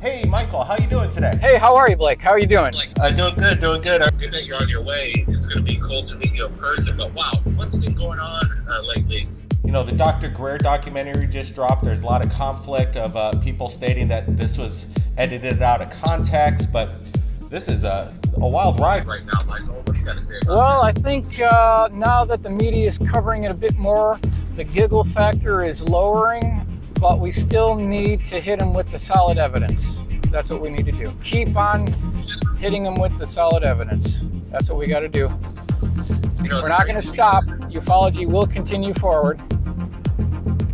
Hey, Michael, how you doing today? Hey, how are you, Blake? How are you doing? Doing good, doing good. Good that you're on your way. It's going to be cool to meet you in person. But wow, what's been going on lately? You know, the Dr. Greer documentary just dropped. There's a lot of conflict of people stating that this was edited out of context, but this is a wild ride right now, Michael. What do you got to say about Well, that? I think now that the media is covering it a bit more, the giggle factor is lowering, but we still need to hit them with the solid evidence. That's what we need to do. Keep on hitting them with the solid evidence. That's what we got to do. We're not going to stop. Ufology will continue forward.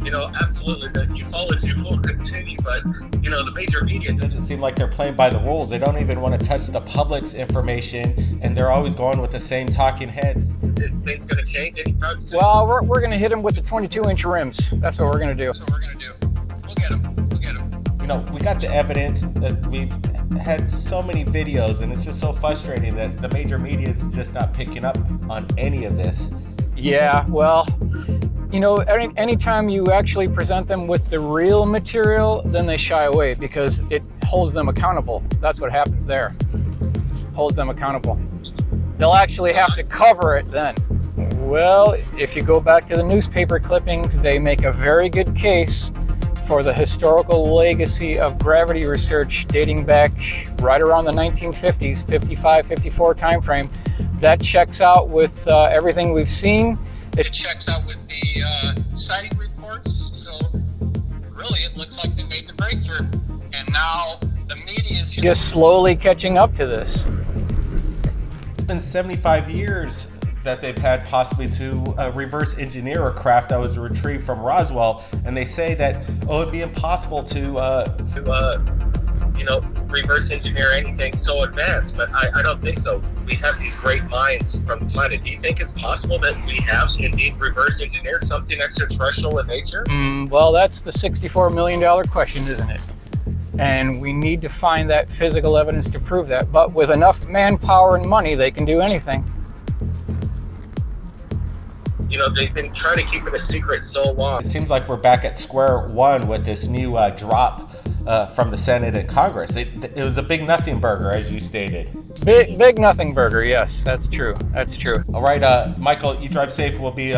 You know, absolutely, the ufology will continue, but, you know, the major media doesn't seem like they're playing by the rules. They don't even want to touch the public's information, and they're always going with the same talking heads. Is things going to change anytime soon? Well, we're going to hit them with the 22-inch rims. That's what we're going to do. We'll get them. You know, we got the evidence that we've had so many videos, and it's just so frustrating that the major media is just not picking up on any of this. Yeah, well, you know, anytime you actually present them with the real material, then they shy away because it holds them accountable. That's what happens there. Holds them accountable. They'll actually have to cover it then. Well, if you go back to the newspaper clippings, they make a very good case for the historical legacy of gravity research dating back right around the 1950s, 55, 54 timeframe. That checks out with everything we've seen. It checks out with the sighting reports. So really, it looks like they made the breakthrough. And now the media is just slowly catching up to this. It's been 75 years that they've had possibly to reverse engineer a craft that was retrieved from Roswell, and they say that it'd be impossible to reverse engineer anything so advanced, but I don't think so. We have these great minds from the planet. Do you think it's possible that we have indeed reverse engineered something extraterrestrial in nature? Well, that's the $64 million question, isn't it? And we need to find that physical evidence to prove that, but with enough manpower and money, they can do anything. You know, they've been trying to keep it a secret so long. It seems like we're back at square one with this new drop from the Senate and Congress. It was a big nothing burger, as you stated. Big nothing burger, yes, that's true. That's true. All right, Michael, you drive safe. We'll be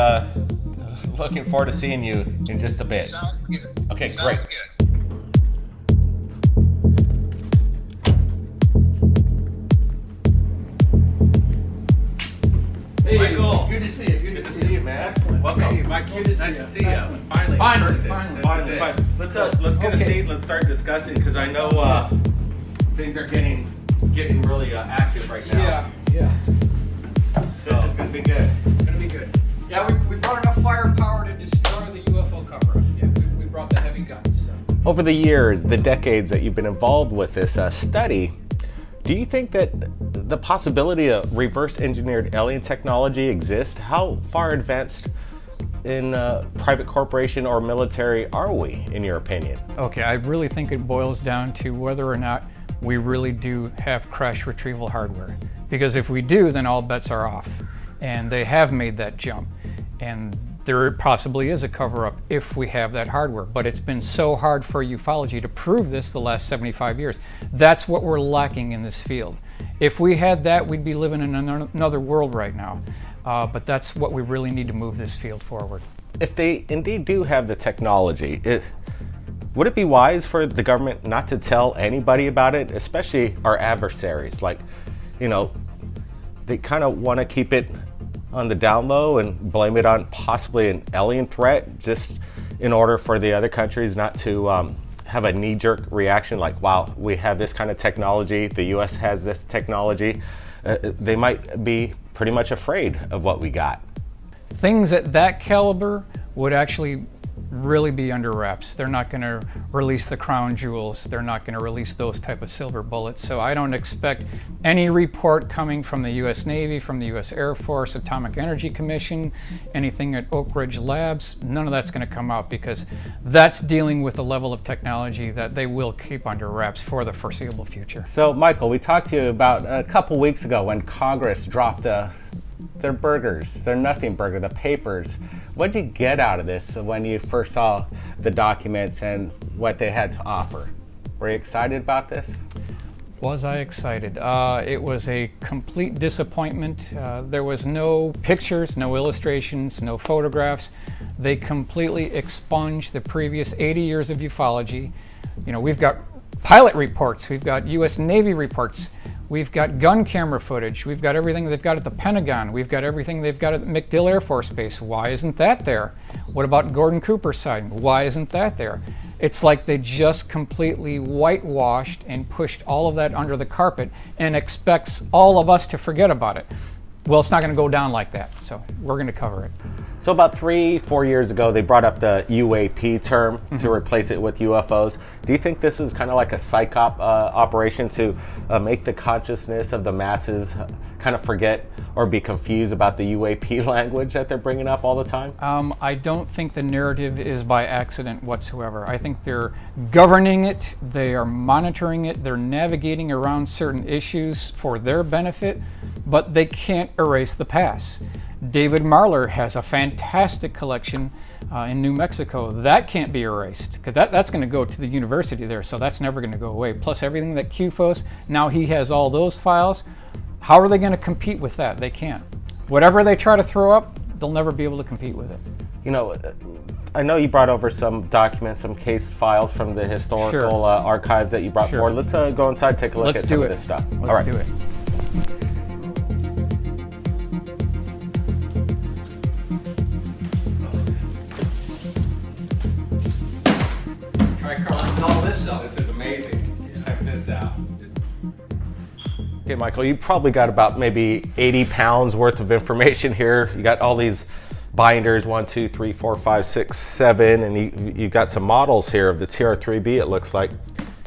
looking forward to seeing you in just a bit. Sounds good. Okay, Sounds great. Good. Hey, Michael. good to see you. Good to see you, man. Excellent. Welcome. Hey, Michael. Good to see nice you. to see you. Excellent. Finally. Finally. Let's get a seat. Let's start discussing because I know things are getting really active right now. Yeah. So this is gonna be good. Gonna be good. Yeah, we brought enough firepower to destroy the UFO cover-up. Yeah, we brought the heavy guns. So. Over the years, the decades that you've been involved with this study, do you think that the possibility of reverse engineered alien technology exists? How far advanced in private corporation or military are we, in your opinion? Okay, I really think it boils down to whether or not we really do have crash retrieval hardware. Because if we do, then all bets are off. And they have made that jump. And there possibly is a cover-up if we have that hardware. But it's been so hard for ufology to prove this the last 75 years. That's what we're lacking in this field. If we had that, we'd be living in another world right now. But that's what we really need to move this field forward. If they indeed do have the technology, would it be wise for the government not to tell anybody about it, especially our adversaries? Like, you know, they kind of want to keep it on the down low and blame it on possibly an alien threat just in order for the other countries not to have a knee-jerk reaction like, wow, we have this kind of technology, the US has this technology. They might be pretty much afraid of what we got. Things at that caliber would actually really be under wraps. They're not going to release the crown jewels. They're not going to release those type of silver bullets. So I don't expect any report coming from the US Navy, from the US Air Force, Atomic Energy Commission, anything at Oak Ridge Labs. None of that's going to come out because that's dealing with a level of technology that they will keep under wraps for the foreseeable future. So Michael, we talked to you about a couple weeks ago when Congress dropped their burgers, their nothing burger, the papers. What did you get out of this when you first saw the documents and what they had to offer? Were you excited about this? Was I excited? It was a complete disappointment. There was no pictures, no illustrations, no photographs. They completely expunged the previous 80 years of ufology. You know, we've got pilot reports, we've got US Navy reports, we've got gun camera footage, we've got everything they've got at the Pentagon, we've got everything they've got at MacDill Air Force Base. Why isn't that there? What about Gordon Cooper's sighting? Why isn't that there? It's like they just completely whitewashed and pushed all of that under the carpet and expects all of us to forget about it. Well, it's not going to go down like that, so we're going to cover it. So about 3-4 years ago, they brought up the UAP term to replace it with UFOs. Do you think this is kind of like a psyop operation to make the consciousness of the masses kind of forget or be confused about the UAP language that they're bringing up all the time? I don't think the narrative is by accident whatsoever. I think they're governing it, they are monitoring it, they're navigating around certain issues for their benefit, but they can't erase the past. David Marler has a fantastic collection in New Mexico. That can't be erased, because that's going to go to the university there, so that's never going to go away. Plus everything that QFOS, now he has all those files. How are they going to compete with that? They can't. Whatever they try to throw up, they'll never be able to compete with it. You know, I know you brought over some documents, some case files from the historical archives that you brought forward. Let's go inside, take a look at some of this stuff. Let's do it. Try covering all this up. This is amazing. Check this out. Okay, Michael, you probably got about maybe 80 pounds worth of information here. You got all these binders, 1, 2, 3, 4, 5, 6, 7, and you got some models here of the TR-3B, it looks like.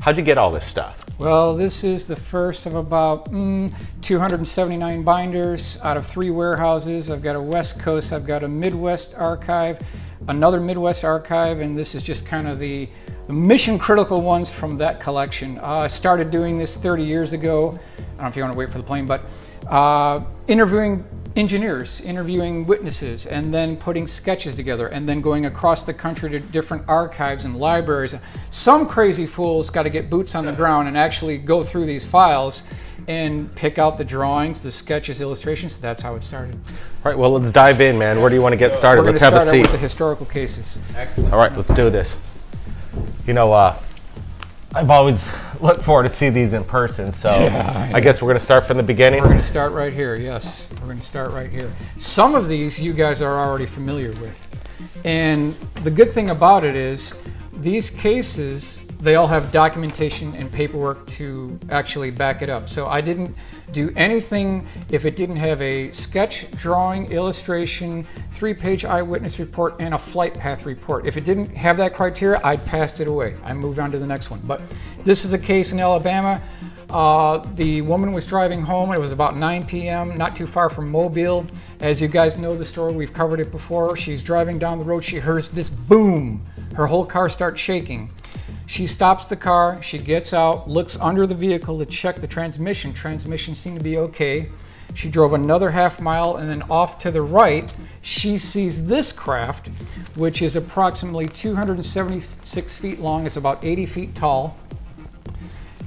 How'd you get all this stuff? Well, this is the first of about 279 binders out of 3 warehouses. I've got a West Coast, I've got a Midwest archive, another Midwest archive, and this is just kind of the mission critical ones from that collection. I started doing this 30 years ago. I don't know if you want to wait for the plane, but interviewing engineers, interviewing witnesses, and then putting sketches together, and then going across the country to different archives and libraries. Some crazy fool's got to get boots on the ground and actually go through these files and pick out the drawings, the sketches, illustrations. That's how it started. All right, well, let's dive in, man. Where do you want to get started? Let's have a seat. With the historical cases. Excellent. All right, let's do this. You know, I've always looked forward to see these in person, so I guess we're going to start from the beginning. We're going to start right here, yes. We're going to start right here. Some of these you guys are already familiar with. And the good thing about it is these cases, they all have documentation and paperwork to actually back it up. So I didn't do anything if it didn't have a sketch, drawing, illustration, 3-page eyewitness report, and a flight path report. If it didn't have that criteria, I'd passed it away. I moved on to the next one. But this is a case in Alabama. The woman was driving home. It was about 9 p.m., not too far from Mobile. As you guys know the story, we've covered it before. She's driving down the road. She hears this boom. Her whole car starts shaking. She stops the car, she gets out, looks under the vehicle to check the transmission. Transmission seemed to be okay. She drove another half mile, and then off to the right, she sees this craft, which is approximately 276 feet long. It's about 80 feet tall.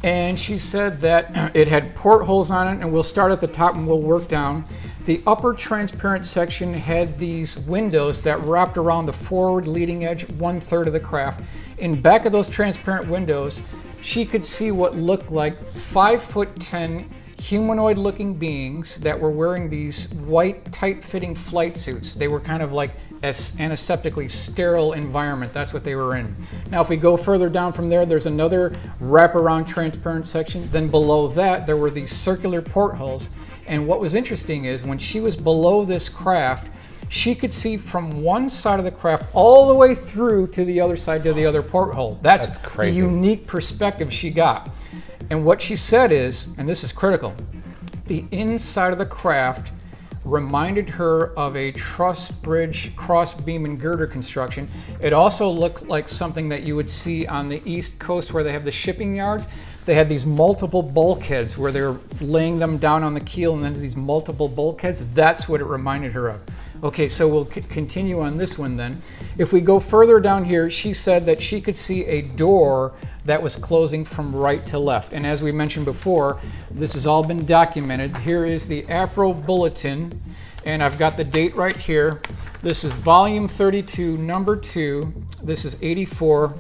And she said that it had portholes on it, and we'll start at the top and we'll work down. The upper transparent section had these windows that wrapped around the forward leading edge, 1/3 of the craft. In back of those transparent windows, she could see what looked like 5'10" humanoid looking beings that were wearing these white tight-fitting flight suits. They were kind of like antiseptically sterile environment. That's what they were in. Now if we go further down from there, there's another wraparound transparent section. Then below that there were these circular portholes. And what was interesting is when she was below this craft, she could see from one side of the craft all the way through to the other side to the other porthole. That's crazy. The unique perspective she got. And what she said is, and this is critical, the inside of the craft reminded her of a truss bridge cross beam and girder construction. It also looked like something that you would see on the East Coast where they have the shipping yards. They had these multiple bulkheads where they're laying them down on the keel, and then these multiple bulkheads. That's what it reminded her of. Okay, so we'll continue on this one then. If we go further down here, she said that she could see a door that was closing from right to left. And as we mentioned before, this has all been documented. Here is the APRO bulletin, and I've got the date right here. This is volume 32, number 2. This is 84.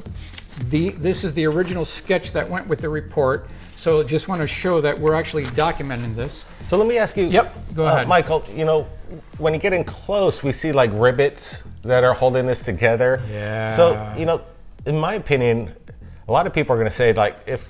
This is the original sketch that went with the report. So just want to show that we're actually documenting this. So let me ask you, Yep, go ahead. Michael, you know, when you get in close, we see like rivets that are holding this together. Yeah. So, you know, in my opinion, a lot of people are going to say, like, if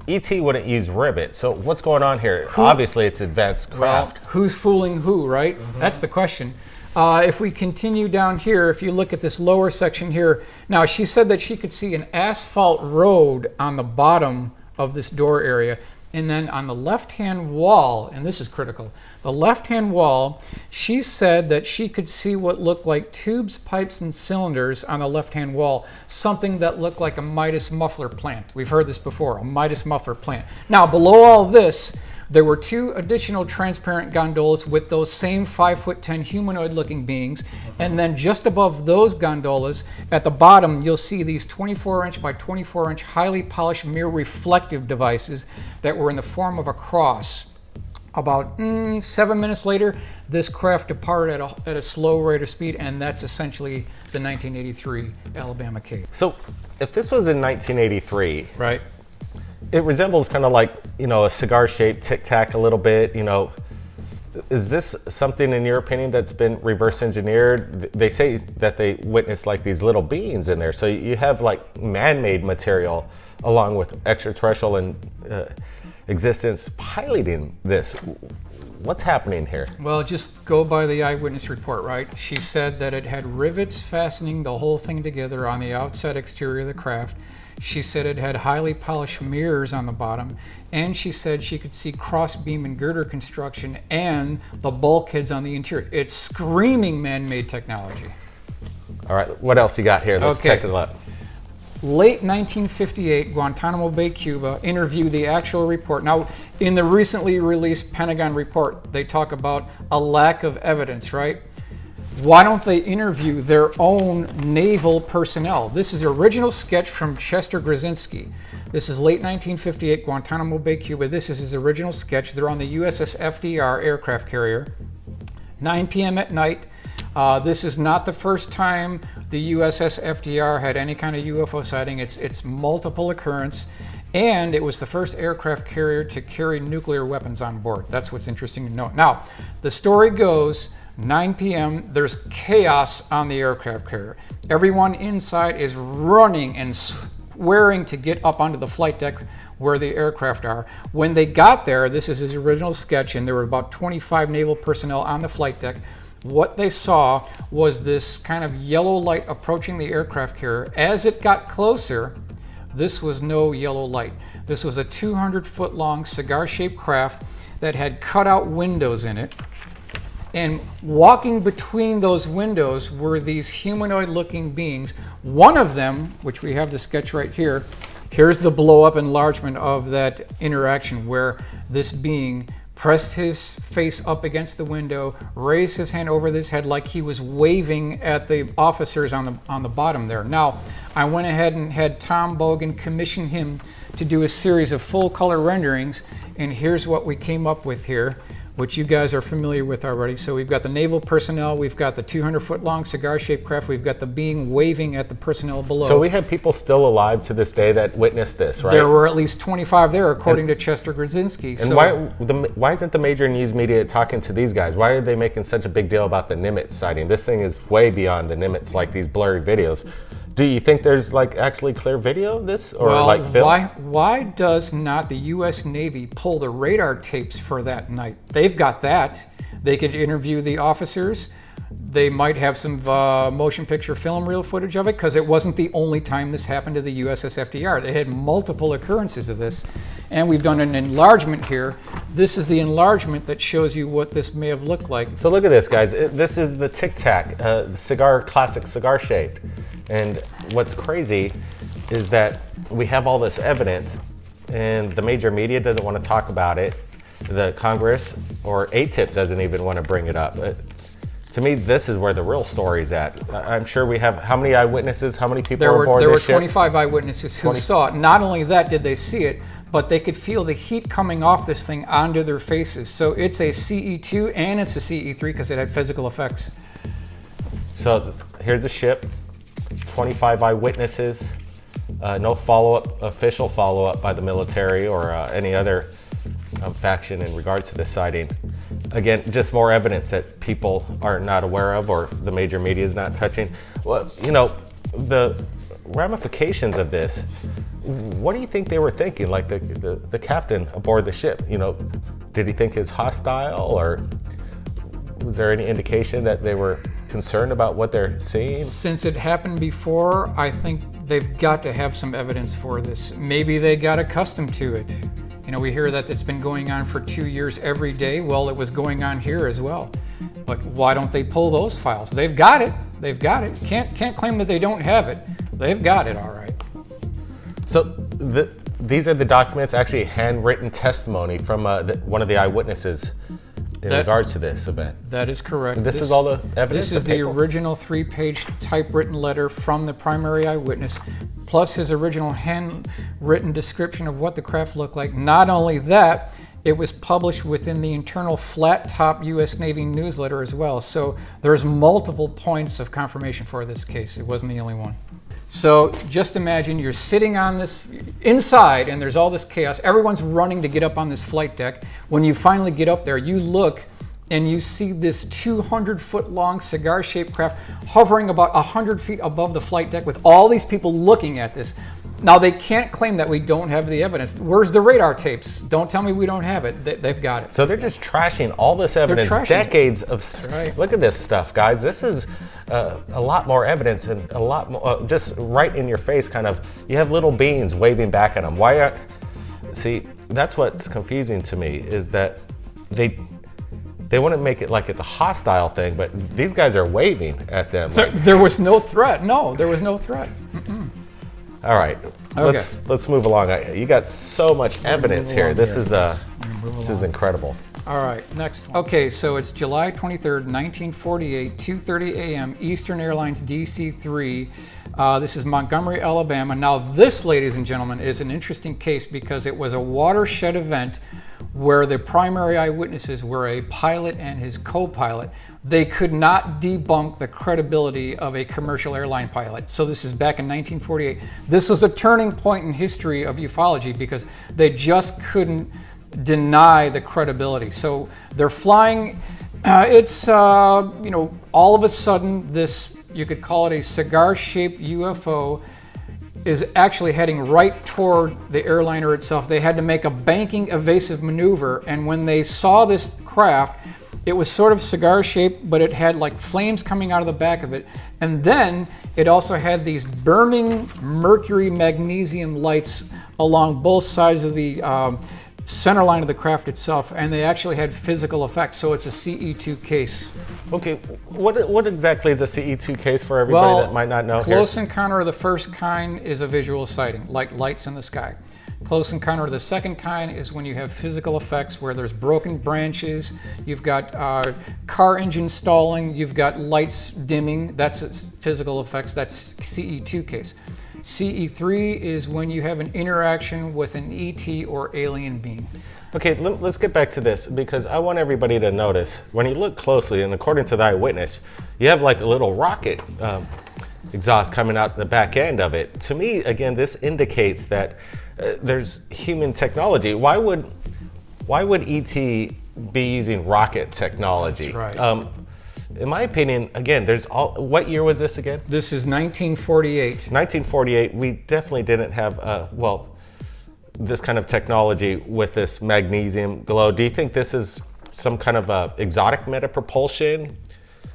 ET wouldn't use rivets, so what's going on here? Obviously, it's advanced craft. Well, who's fooling who, right? That's the question. If we continue down here, if you look at this lower section here, now she said that she could see an asphalt road on the bottom of this door area. And then on the left-hand wall, and this is critical, the left-hand wall, she said that she could see what looked like tubes, pipes, and cylinders on the left-hand wall, something that looked like a Midas muffler plant. We've heard this before, a Midas muffler plant. Now, below all this, there were 2 additional transparent gondolas with those same 5'10" humanoid-looking beings, and then just above those gondolas, at the bottom, you'll see these 24-inch by 24-inch highly polished mirror reflective devices that were in the form of a cross. About 7 minutes later, this craft departed at a slow rate of speed, and that's essentially the 1983 Alabama case. So if this was in 1983, Right. it resembles kind of like, you know, a cigar-shaped Tic Tac a little bit, you know. Is this something, in your opinion, that's been reverse engineered? They say that they witnessed like these little beings in there. So you have like man-made material along with extraterrestrial and existence piloting this. What's happening here? Well, just go by the eyewitness report, right? She said that it had rivets fastening the whole thing together on the outside exterior of the craft. She said it had highly polished mirrors on the bottom, and she said she could see cross-beam and girder construction and the bulkheads on the interior. It's screaming man-made technology. All right, what else you got here? Let's check it out. Late 1958, Guantanamo Bay, Cuba, interviewed the actual report. Now, in the recently released Pentagon report, they talk about a lack of evidence, right? Why don't they interview their own naval personnel? This is the original sketch from Chester Grzinski. This is late 1958, Guantanamo Bay, Cuba. This is his original sketch. They're on the USS FDR aircraft carrier. 9 p.m. at night. This is not the first time the USS FDR had any kind of UFO sighting. It's multiple occurrence. And it was the first aircraft carrier to carry nuclear weapons on board. That's what's interesting to note. Now, the story goes, 9 p.m., there's chaos on the aircraft carrier. Everyone inside is running and swearing to get up onto the flight deck where the aircraft are. When they got there, this is his original sketch, and there were about 25 naval personnel on the flight deck. What they saw was this kind of yellow light approaching the aircraft carrier. As it got closer, this was no yellow light. This was a 200-foot long cigar-shaped craft that had cutout windows in it. And walking between those windows were these humanoid-looking beings. One of them, which we have the sketch right here, here's the blow-up enlargement of that interaction where this being pressed his face up against the window, raised his hand over his head like he was waving at the officers on the bottom there. Now, I went ahead and had Tom Bogan commission him to do a series of full-color renderings, and here's what we came up with here, which you guys are familiar with already. So we've got the naval personnel, we've got the 200-foot long cigar-shaped craft, we've got the being waving at the personnel below. So we have people still alive to this day that witnessed this, right? There were at least 25 there, according to Chester Grzinski. And so, why isn't the major news media talking to these guys? Why are they making such a big deal about the Nimitz sighting? This thing is way beyond the Nimitz, like these blurry videos. Do you think there's like actually clear video of this, or well, like film? Why does not the U.S. Navy pull the radar tapes for that night? They've got that. They could interview the officers. They might have some motion picture film reel footage of it, because it wasn't the only time this happened to the USS FDR. They had multiple occurrences of this. And we've done an enlargement here. This is the enlargement that shows you what this may have looked like. So look at this, guys. This is the Tic Tac, classic cigar shape. And what's crazy is that we have all this evidence, and the major media doesn't want to talk about it. The Congress or ATIP doesn't even want to bring it up. To me, this is where the real story's at. I'm sure we have, how many eyewitnesses, how many people There were were aboard there were this ship? 25 eyewitnesses who saw it. Not only that did they see it, but they could feel the heat coming off this thing onto their faces. So it's a CE2 and it's a CE3 because it had physical effects. So here's the ship, 25 eyewitnesses, no follow-up, official follow-up by the military or any other faction in regards to this sighting. Again, just more evidence that people are not aware of or the major media is not touching. Well, you know, the ramifications of this, what do you think they were thinking? Like the captain aboard the ship, you know, did he think it's hostile, or was there any indication that they were concerned about what they're seeing? Since it happened before, I think they've got to have some evidence for this. Maybe they got accustomed to it. You know, we hear that it's been going on for 2 years every day. Well, it was going on here as well. But why don't they pull those files? They've got it. They've got it. Can't claim that they don't have it. They've got it, all right. So these are the documents, actually handwritten testimony from one of the eyewitnesses in regards to this event. That is correct. This is all the evidence? This is the original 3-page typewritten letter from the primary eyewitness, plus his original handwritten description of what the craft looked like. Not only that, it was published within the internal flat top U.S. Navy newsletter as well. So there's multiple points of confirmation for this case. It wasn't the only one. So just imagine you're sitting on this inside and there's all this chaos. Everyone's running to get up on this flight deck. When you finally get up there, you look and you see this 200-foot long cigar-shaped craft hovering about 100 feet above the flight deck with all these people looking at this. Now, they can't claim that we don't have the evidence. Where's the radar tapes? Don't tell me we don't have it. They've got it. So they're just trashing all this evidence, decades of... Right. Look at this stuff, guys. This is a lot more evidence and a lot more, just right in your face, kind of. You have little beings waving back at them. Why are... See, that's what's confusing to me, is that they want to make it like it's a hostile thing, but these guys are waving at them. There was no threat. No, there was no threat. All right, Okay. let's move along. You got so much evidence here. This is incredible. All right, next one. Okay, so it's July 23rd, 1948, 2:30 a.m. Eastern Airlines DC-3. This is Montgomery, Alabama. Now this, ladies and gentlemen, is an interesting case because it was a watershed event where the primary eyewitnesses were a pilot and his co-pilot. They could not debunk the credibility of a commercial airline pilot. So this is back in 1948. This was a turning point in history of ufology because they just couldn't deny the credibility. So they're flying, you know, all of a sudden this, you could call it a cigar-shaped UFO, is actually heading right toward the airliner itself. They had to make a banking evasive maneuver, and when they saw this craft, it was sort of cigar-shaped, but it had like flames coming out of the back of it. And then it also had these burning mercury magnesium lights along both sides of the center line of the craft itself, and they actually had physical effects. So it's a CE2 case. Okay, what exactly is a CE2 case for everybody that might not know? Close encounter of the first kind is a visual sighting, like lights in the sky. Close encounter of the second kind is when you have physical effects where there's broken branches, you've got car engine stalling, you've got lights dimming. That's physical effects. That's CE2 case. CE3 is when you have an interaction with an ET or alien being. Okay, let's get back to this because I want everybody to notice when you look closely, and according to the eyewitness, you have like a little rocket exhaust coming out the back end of it. To me, again, this indicates that there's human technology. Why would ET be using rocket technology? That's right. In my opinion, again, what year was this again? This is 1948. 1948, we definitely didn't have, this kind of technology with this magnesium glow. Do you think this is some kind of exotic meta propulsion?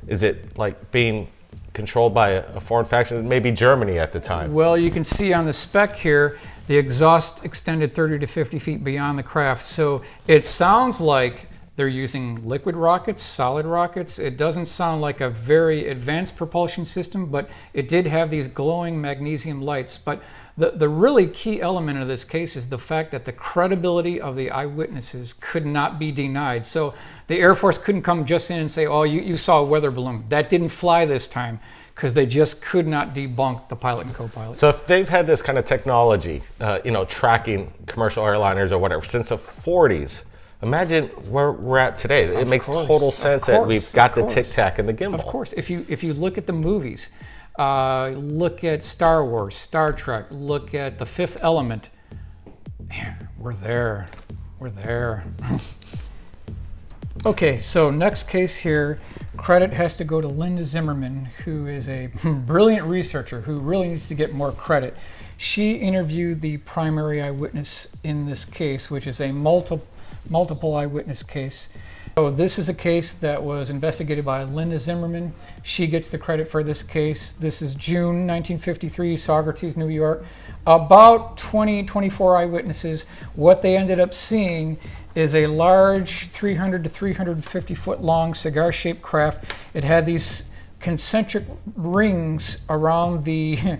Is it like being controlled by a foreign faction, maybe Germany at the time? Well, you can see on the spec here, the exhaust extended 30 to 50 feet beyond the craft. So it sounds like they're using liquid rockets, solid rockets. It doesn't sound like a very advanced propulsion system, but it did have these glowing magnesium lights. But The really key element of this case is the fact that the credibility of the eyewitnesses could not be denied. So the Air Force couldn't come just in and say, oh, you saw a weather balloon. That didn't fly this time, because they just could not debunk the pilot and co-pilot. So if they've had this kind of technology, tracking commercial airliners or whatever since the 40s, imagine where we're at today. It makes total sense that we've got the Tic Tac and the gimbal. Of course, if you look at the movies, look at Star Wars, Star Trek, look at The Fifth Element, we're there. Okay, so next case here, credit has to go to Linda Zimmerman, who is a brilliant researcher who really needs to get more credit. She interviewed the primary eyewitness in this case, which is a multiple eyewitness case. So this is a case that was investigated by Linda Zimmerman. She gets the credit for this case. This is June 1953, Socrates, New York. About 24 eyewitnesses. What they ended up seeing is a large 300 to 350 foot long cigar-shaped craft. It had these concentric rings around the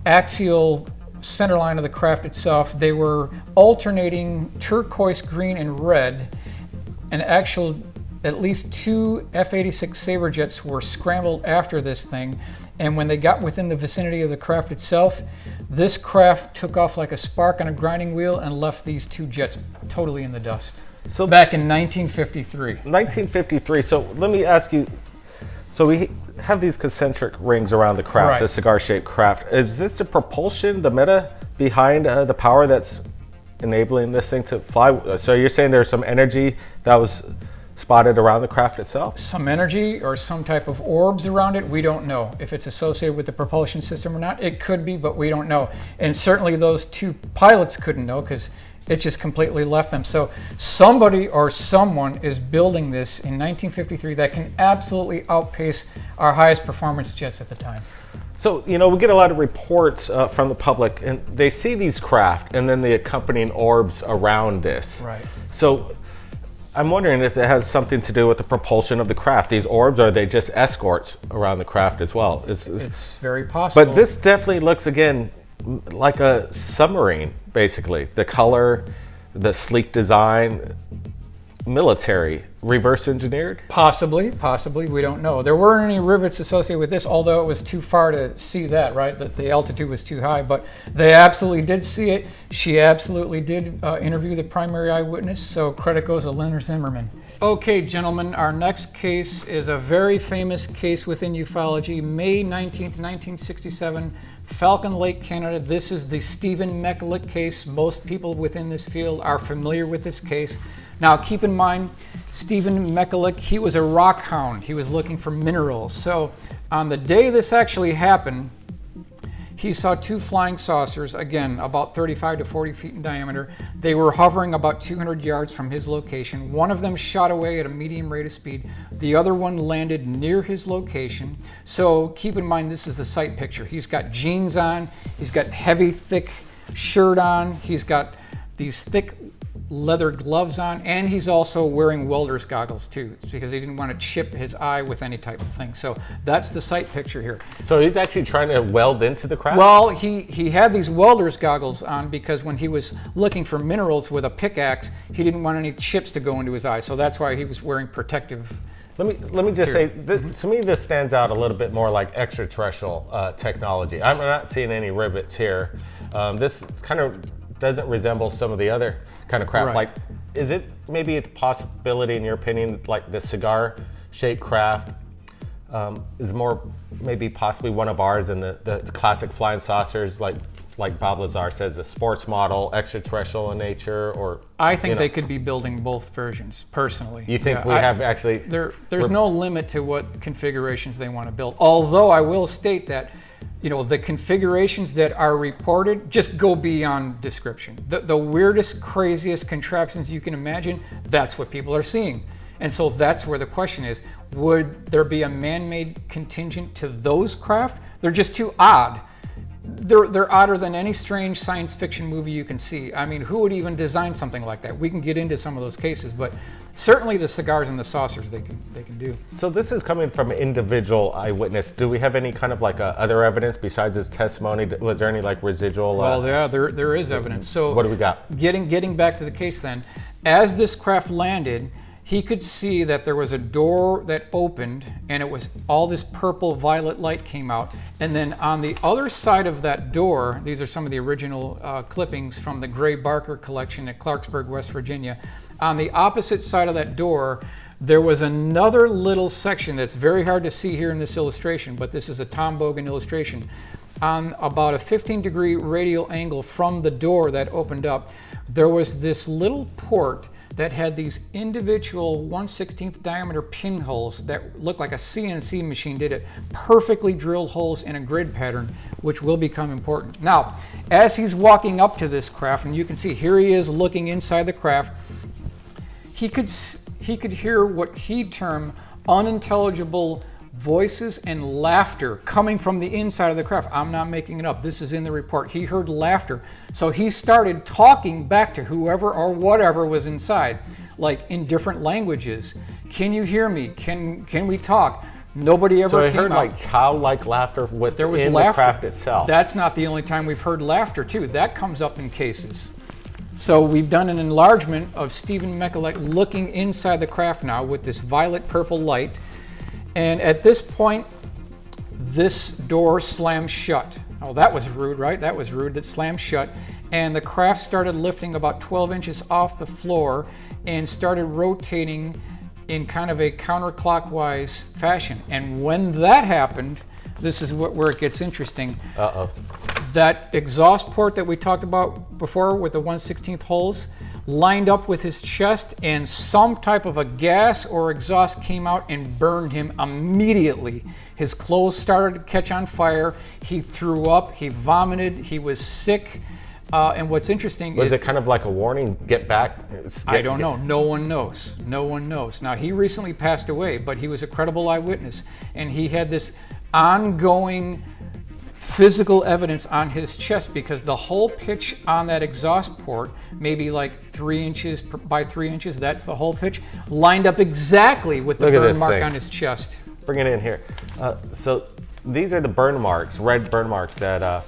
axial center line of the craft itself. They were alternating turquoise, green, and red. And at least 2 F-86 Sabre jets were scrambled after this thing. And when they got within the vicinity of the craft itself, this craft took off like a spark on a grinding wheel and left these 2 jets totally in the dust. So back in 1953. 1953. So let me ask you, so we have these concentric rings around the craft, Right. the cigar-shaped craft. Is this the propulsion, the meta behind the power that's enabling this thing to fly? So you're saying there's some energy that was spotted around the craft itself? Some energy or some type of orbs around it, we don't know. If it's associated with the propulsion system or not, it could be, but we don't know. And certainly those 2 pilots couldn't know, because it just completely left them. So somebody or someone is building this in 1953 that can absolutely outpace our highest performance jets at the time. So, we get a lot of reports from the public, and they see these craft and then the accompanying orbs around this. Right. So I'm wondering if it has something to do with the propulsion of the craft. These orbs, or are they just escorts around the craft as well? It's very possible. But this definitely looks, again, like a submarine, basically. The color, the sleek design, military, reverse engineered? Possibly, we don't know. There weren't any rivets associated with this, although it was too far to see that, right? That the altitude was too high, but they absolutely did see it. She absolutely did interview the primary eyewitness, so credit goes to Linda Zimmerman. Okay, gentlemen, our next case is a very famous case within ufology, May 19th, 1967, Falcon Lake, Canada. This is the Stephen Mekulik case. Most people within this field are familiar with this case. Now, keep in mind, Stephen Mekulik, he was a rock hound. He was looking for minerals. So on the day this actually happened, he saw 2 flying saucers, again, about 35 to 40 feet in diameter. They were hovering about 200 yards from his location. One of them shot away at a medium rate of speed. The other one landed near his location. So keep in mind, this is the sight picture. He's got jeans on. He's got heavy, thick shirt on. He's got these thick leather gloves on, and he's also wearing welder's goggles too, because he didn't want to chip his eye with any type of thing. So that's the sight picture here. So he's actually trying to weld into the craft? Well, he had these welder's goggles on because when he was looking for minerals with a pickaxe, he didn't want any chips to go into his eye. So that's why he was wearing protective. Let me just say, to me this stands out a little bit more like extraterrestrial technology. I'm not seeing any rivets here. This kind of doesn't resemble some of the other kind of craft. Right. Like, is it maybe a possibility, in your opinion, like the cigar-shaped craft is more maybe possibly one of ours, and the classic flying saucers, like Bob Lazar says, the sports model, extraterrestrial in nature? Or I think they could be building both versions, personally. You think we have actually... There's no limit to what configurations they want to build. Although I will state that, the configurations that are reported just go beyond description. The weirdest, craziest contraptions you can imagine, that's what people are seeing. And so that's where the question is, would there be a man-made contingent to those craft? They're just too odd. they're odder than any strange science fiction movie you can see. I mean, who would even design something like that? We can get into some of those cases, but certainly the cigars and the saucers they can do. So this is coming from an individual eyewitness. Do we have any kind of like other evidence besides his testimony? Was there any like residual? Well, yeah, there is evidence. So what do we got? Getting back to the case then, as this craft landed, he could see that there was a door that opened, and it was all this purple violet light came out. And then on the other side of that door, these are some of the original clippings from the Gray Barker collection at Clarksburg, West Virginia. On the opposite side of that door, there was another little section that's very hard to see here in this illustration, but this is a Tom Bogan illustration. On about a 15-degree radial angle from the door that opened up, there was this little port that had these individual 1/16 diameter pinholes that looked like a CNC machine did it, perfectly drilled holes in a grid pattern, which will become important. Now, as he's walking up to this craft, and you can see here he is looking inside the craft, he could hear what he'd term unintelligible voices and laughter coming from the inside of the craft. I'm not making it up. This is in the report. He heard laughter. So he started talking back to whoever or whatever was inside, like in different languages. Can you hear me? Can we talk? Nobody ever came out. So I heard like childlike laughter within the craft itself. That's not the only time we've heard laughter too. That comes up in cases. So we've done an enlargement of Stephen Michalek looking inside the craft now with this violet purple light. And at this point, this door slammed shut. Oh, that was rude, right? That was rude. That slammed shut. And the craft started lifting about 12 inches off the floor and started rotating in kind of a counterclockwise fashion. And when that happened, this is where it gets interesting. Uh-oh. That exhaust port that we talked about before with the 1/16 holes lined up with his chest, and some type of a gas or exhaust came out and burned him immediately. His clothes started to catch on fire. He threw up, he vomited, he was sick. And what's interesting was it kind of like a warning, get back? I don't know. No one knows. No one knows. Now, he recently passed away, but he was a credible eyewitness, and he had this ongoing physical evidence on his chest because the hole pitch on that exhaust port, maybe like 3 inches by 3 inches, that's the hole pitch, lined up exactly with the burn mark on his chest. Bring it in here. So these are the burn marks, red burn marks that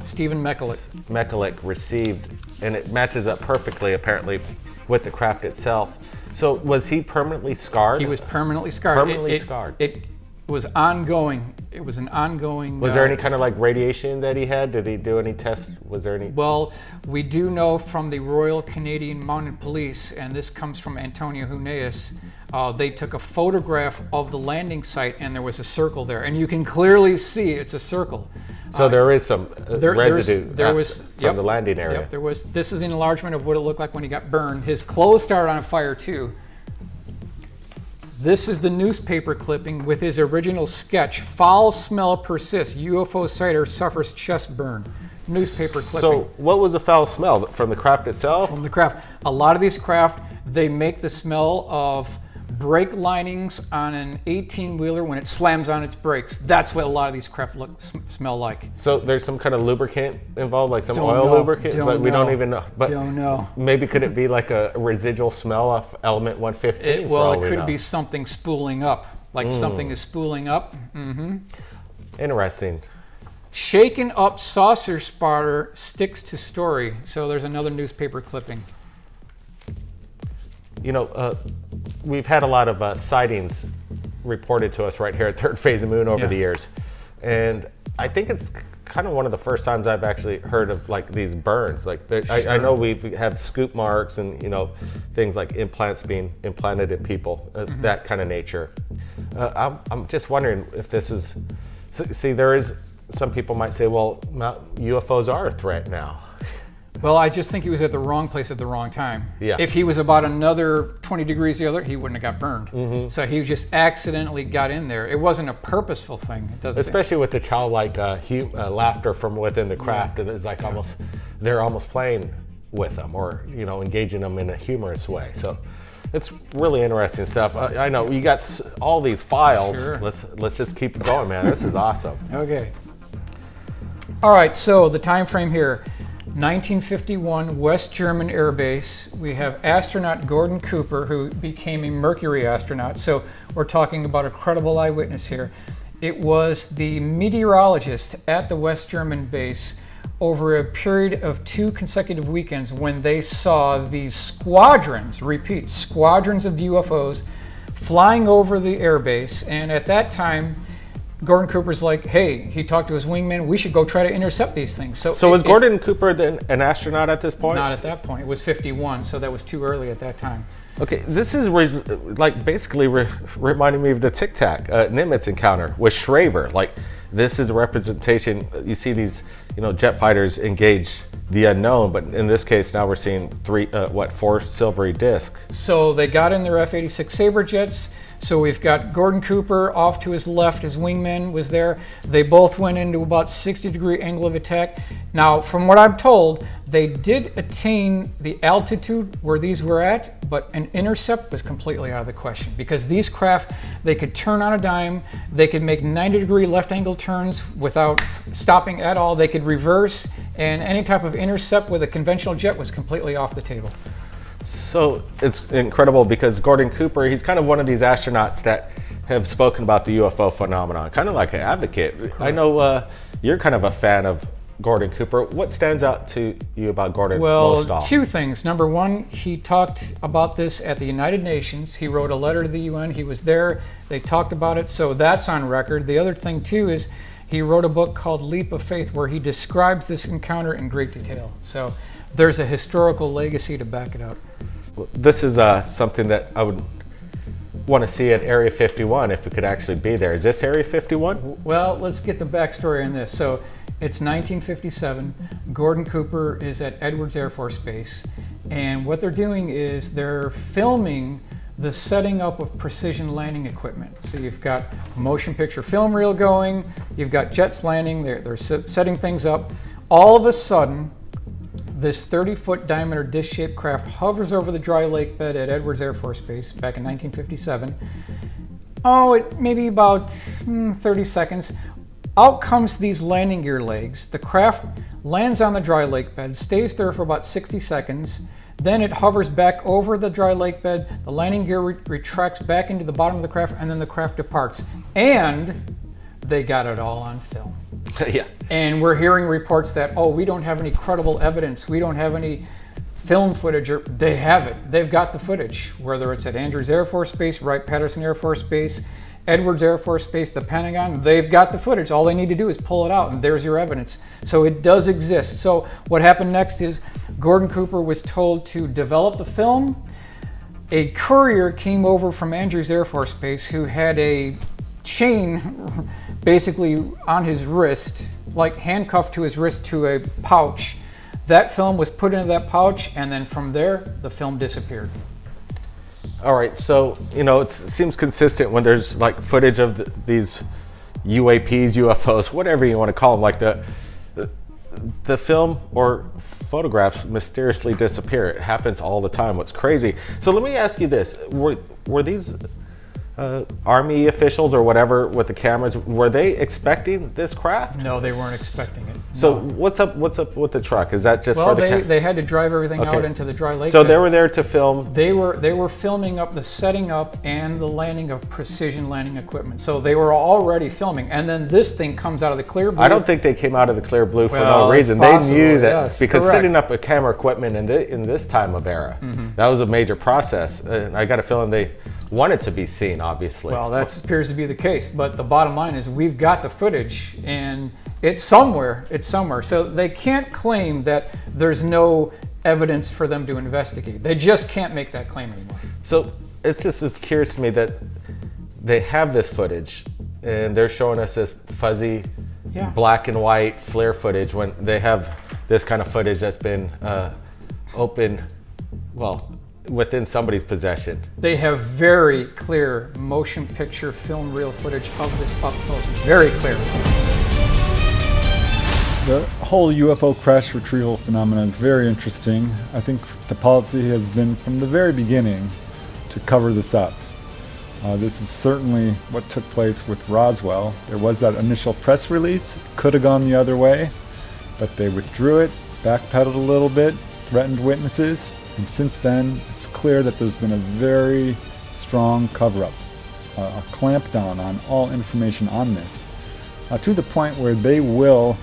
Stephen Michalek received, and it matches up perfectly apparently with the craft itself. So was he permanently scarred? He was permanently scarred. Permanently scarred. It was ongoing. It was an ongoing. Was there any kind of like radiation that he had? Did he do any tests? Was there any? Well, we do know from the Royal Canadian Mounted Police, and this comes from Antonio Huneeus, they took a photograph of the landing site, and there was a circle there, and you can clearly see it's a circle. So there is some residue from the landing area. Yep, there was. This is an enlargement of what it looked like when he got burned. His clothes started on fire too. This is the newspaper clipping with his original sketch. Foul smell persists. UFO sighter suffers chest burn. Newspaper clipping. So what was the foul smell? From the craft itself? From the craft. A lot of these craft, they make the smell of brake linings on an 18-wheeler when it slams on its brakes. That's what a lot of these craft smell like. So there's some kind of lubricant involved, like some oil lubricant, but we don't even know. But don't know. Maybe could it be like a residual smell of element 115? Well, it could be something spooling up, like something is spooling up. Interesting. Shaken up saucer spotter sticks to story. So there's another newspaper clipping. You know, we've had a lot of sightings reported to us right here at Third Phase of Moon over the years. And I think it's kind of one of the first times I've actually heard of like these burns. Like I know we've had scoop marks and, you know, things like implants being implanted in people, that kind of nature. I'm just wondering if this is, see, there is, some people might say, well, UFOs are a threat now. Well, I just think he was at the wrong place at the wrong time. Yeah. If he was about another 20 degrees the other, he wouldn't have got burned. So he just accidentally got in there. It wasn't a purposeful thing. It doesn't. Especially with the childlike laughter from within the craft. It's like almost, they're almost playing with them or, you know, engaging them in a humorous way. So it's really interesting stuff. I know you got all these files. Sure. Let's just keep going, man. This is awesome. Okay. All right, so the time frame here, 1951, West German Air Base. We have astronaut Gordon Cooper, who became a Mercury astronaut. So we're talking about a credible eyewitness here. It was the meteorologist at the West German base over a period of 2 consecutive weekends when they saw these squadrons, repeat, squadrons of UFOs flying over the airbase. And at that time, Gordon Cooper's like, hey, he talked to his wingman, we should go try to intercept these things. So was Gordon Cooper then an astronaut at this point? Not at that point. It was 51, so that was too early at that time. Okay, this is like basically reminding me of the Tic Tac Nimitz encounter with Shraver. Like, this is a representation. You see these, jet fighters engage the unknown, but in this case, now we're seeing 4 silvery discs. So they got in their F-86 Sabre jets. So we've got Gordon Cooper off to his left, his wingman was there. They both went into about 60-degree angle of attack. Now, from what I'm told, they did attain the altitude where these were at, but an intercept was completely out of the question because these craft, they could turn on a dime, they could make 90-degree left angle turns without stopping at all, they could reverse, and any type of intercept with a conventional jet was completely off the table. So it's incredible because Gordon Cooper, he's kind of one of these astronauts that have spoken about the UFO phenomenon, kind of like an advocate. Correct. I know you're kind of a fan of Gordon Cooper. What stands out to you about Gordon most often? 2 things. Number one, he talked about this at the United Nations. He wrote a letter to the UN. He was there. They talked about it, so that's on record. The other thing, too, is he wrote a book called Leap of Faith where he describes this encounter in great detail. So there's a historical legacy to back it up. This is something that I would want to see at Area 51 if it could actually be there. Is this Area 51? Well, let's get the backstory on this. So it's 1957. Gordon Cooper is at Edwards Air Force Base, and what they're doing is they're filming the setting up of precision landing equipment. So you've got motion picture film reel going, you've got jets landing, they're setting things up. All of a sudden, this 30-foot diameter disc-shaped craft hovers over the dry lake bed at Edwards Air Force Base back in 1957. Maybe about 30 seconds. Out comes these landing gear legs. The craft lands on the dry lake bed, stays there for about 60 seconds. Then it hovers back over the dry lake bed. The landing gear retracts back into the bottom of the craft, and then the craft departs. And they got it all on film. Yeah. And we're hearing reports that, we don't have any credible evidence. We don't have any film footage. They have it. They've got the footage, whether it's at Andrews Air Force Base, Wright-Patterson Air Force Base, Edwards Air Force Base, the Pentagon. They've got the footage. All they need to do is pull it out, and there's your evidence. So it does exist. So what happened next is Gordon Cooper was told to develop the film. A courier came over from Andrews Air Force Base who had a chain basically on his wrist, like handcuffed to his wrist to a pouch. That film was put into that pouch, and then from there, the film disappeared. All right, so, it seems consistent when there's like footage of these UAPs, UFOs, whatever you want to call them, like the film or photographs mysteriously disappear. It happens all the time. What's crazy. So let me ask you this. Were these Army officials or whatever with the cameras, were they expecting this craft? No, they weren't expecting it. So what's up with the truck? Is that just for the they had to drive everything out into the dry lake. So they were there to film. They were filming up the setting up and the landing of precision landing equipment. So they were already filming, and then this thing comes out of the clear blue. I don't think they came out of the clear blue for no reason. They knew that because correct. Setting up a camera equipment in this time of era, that was a major process. And I got a feeling they wanted to be seen, obviously. Well, that appears to be the case, but the bottom line is we've got the footage, and it's somewhere. So they can't claim that there's no evidence for them to investigate. They just can't make that claim anymore. So it's curious to me that they have this footage, and they're showing us this fuzzy black and white flare footage when they have this kind of footage that's been within somebody's possession. They have very clear motion picture film reel footage of this up close. Very clear. The whole UFO crash retrieval phenomenon is very interesting. I think the policy has been from the very beginning to cover this up. This is certainly what took place with Roswell. There was that initial press release, could have gone the other way, but they withdrew it, backpedaled a little bit, threatened witnesses, and since then it's clear that there's been a very strong cover-up, a clampdown on all information on this, to the point where they will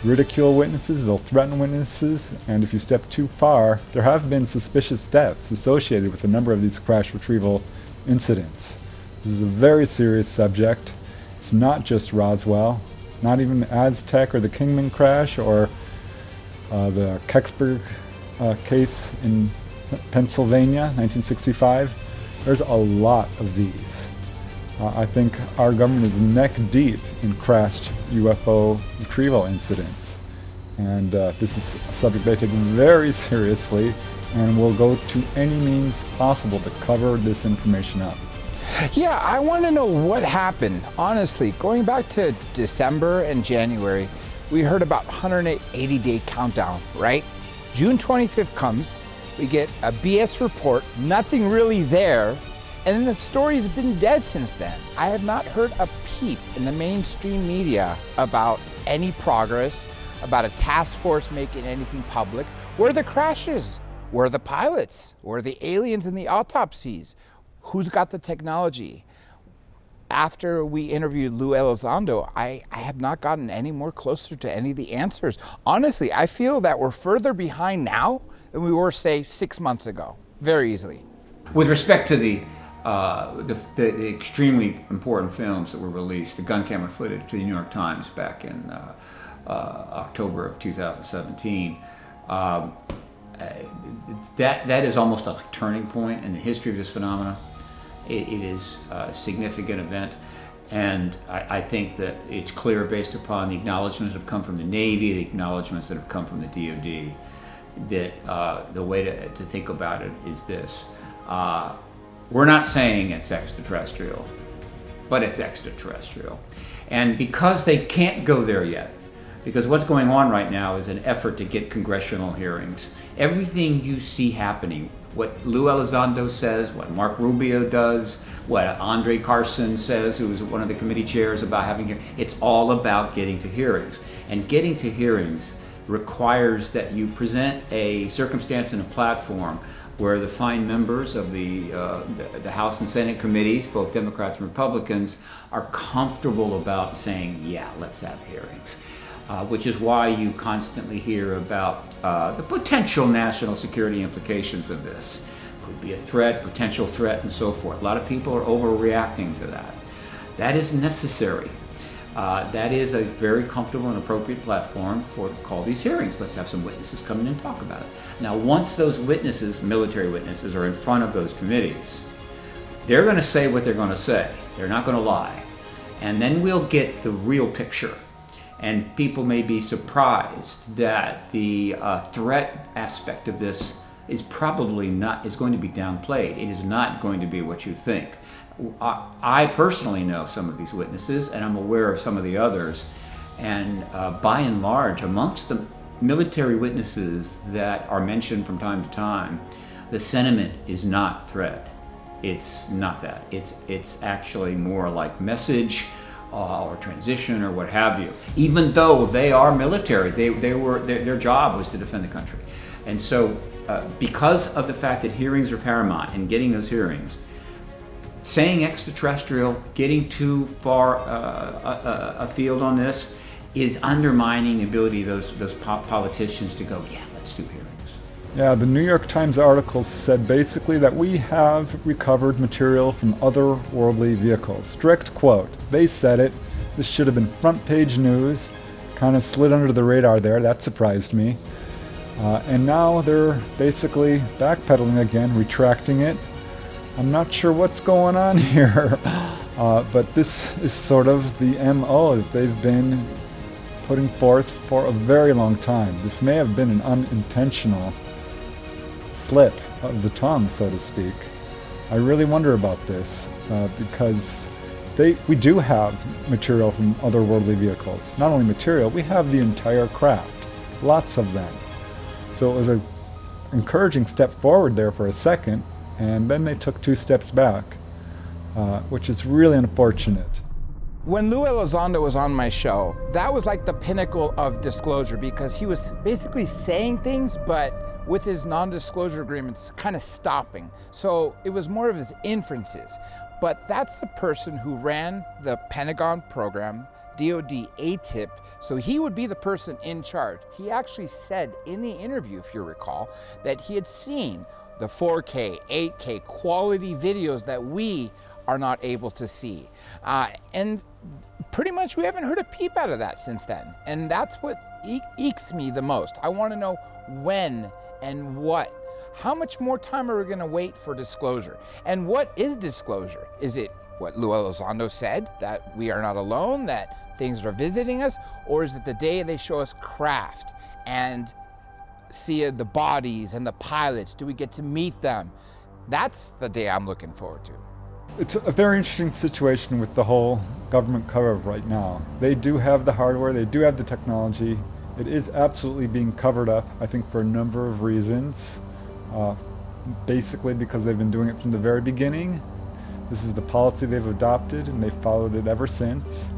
ridicule witnesses, they'll threaten witnesses, and if you step too far, there have been suspicious deaths associated with a number of these crash retrieval incidents. This is a very serious subject. It's not just Roswell, not even Aztec or the Kingman crash or the Kecksburg case in Pennsylvania, 1965. There's a lot of these. I think our government is neck deep in crashed UFO retrieval incidents. And this is a subject they take very seriously and will go to any means possible to cover this information up. Yeah, I want to know what happened. Honestly, going back to December and January, we heard about 180-day countdown, right? June 25th comes, we get a BS report, nothing really there, and then the story's been dead since then. I have not heard a peep in the mainstream media about any progress, about a task force making anything public. Where are the crashes? Where are the pilots? Where are the aliens in the autopsies? Who's got the technology? After we interviewed Lou Elizondo, I have not gotten any more closer to any of the answers. Honestly, I feel that we're further behind now than we were, say, 6 months ago, very easily. With respect to the extremely important films that were released, the gun camera footage to the New York Times back in October of 2017, that is almost a turning point in the history of this phenomena. It is a significant event, and I think that it's clear based upon the acknowledgments that have come from the Navy, the acknowledgments that have come from the DoD, that the way to think about it is this. We're not saying it's extraterrestrial, but it's extraterrestrial. And because they can't go there yet, because what's going on right now is an effort to get congressional hearings. Everything you see happening, what Lou Elizondo says, what Mark Rubio does, what Andre Carson says, who is one of the committee chairs, about having hearings, it's all about getting to hearings. And getting to hearings requires that you present a circumstance and a platform where the fine members of the House and Senate committees, both Democrats and Republicans, are comfortable about saying, yeah, let's have hearings. Which is why you constantly hear about the potential national security implications of this. Could be a threat, potential threat, and so forth. A lot of people are overreacting to that. That is necessary. That is a very comfortable and appropriate platform to call these hearings. Let's have some witnesses come in and talk about it. Now, once those witnesses, military witnesses, are in front of those committees, they're going to say what they're going to say. They're not going to lie. And then we'll get the real picture. And people may be surprised that the threat aspect of this is probably not, is going to be downplayed. It is not going to be what you think. I personally know some of these witnesses, and I'm aware of some of the others. And by and large, amongst the military witnesses that are mentioned from time to time, the sentiment is not threat. It's not that. It's actually more like message, or transition, or what have you. Even though they are military, their job was to defend the country. And so, because of the fact that hearings are paramount, and getting those hearings, saying extraterrestrial, getting too far afield on this, is undermining the ability of those politicians to go, yeah, let's do hearings. Yeah, the New York Times article said basically that we have recovered material from otherworldly vehicles. Direct quote. They said it. This should have been front page news. Kind of slid under the radar there. That surprised me. And now they're basically backpedaling again, retracting it. I'm not sure what's going on here. But this is sort of the MO that they've been putting forth for a very long time. This may have been an unintentional slip of the tongue, so to speak. I really wonder about this because we do have material from otherworldly vehicles. Not only material, we have the entire craft, lots of them. So it was an encouraging step forward there for a second, and then they took 2 steps back, which is really unfortunate. When Lou Elizondo was on my show, that was like the pinnacle of disclosure because he was basically saying things, but with his non-disclosure agreements kind of stopping. So it was more of his inferences. But that's the person who ran the Pentagon program, DoD ATIP, so he would be the person in charge. He actually said in the interview, if you recall, that he had seen the 4K, 8K quality videos that we are not able to see. And pretty much we haven't heard a peep out of that since then. And that's what ekes me the most. I want to know when and what. How much more time are we going to wait for disclosure? And what is disclosure? Is it what Lou Elizondo said, that we are not alone, that things are visiting us? Or is it the day they show us craft and see the bodies and the pilots? Do we get to meet them? That's the day I'm looking forward to. It's a very interesting situation with the whole government cover-up right now. They do have the hardware, they do have the technology. It is absolutely being covered up, I think, for a number of reasons. Basically because they've been doing it from the very beginning. This is the policy they've adopted and they've followed it ever since.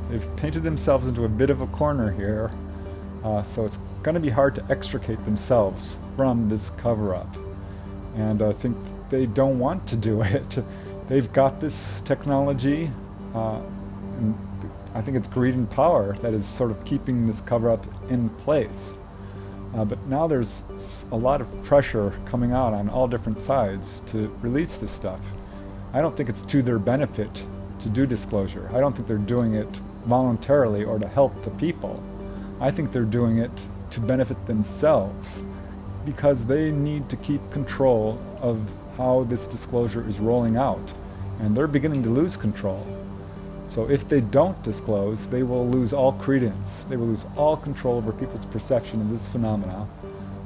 They've painted themselves into a bit of a corner here, so it's going to be hard to extricate themselves from this cover-up. And I think they don't want to do it. They've got this technology, and I think it's greed and power that is sort of keeping this cover-up in place. But now there's a lot of pressure coming out on all different sides to release this stuff. I don't think it's to their benefit to do disclosure. I don't think they're doing it voluntarily or to help the people. I think they're doing it to benefit themselves because they need to keep control of how this disclosure is rolling out. And they're beginning to lose control. So if they don't disclose, they will lose all credence. They will lose all control over people's perception of this phenomena.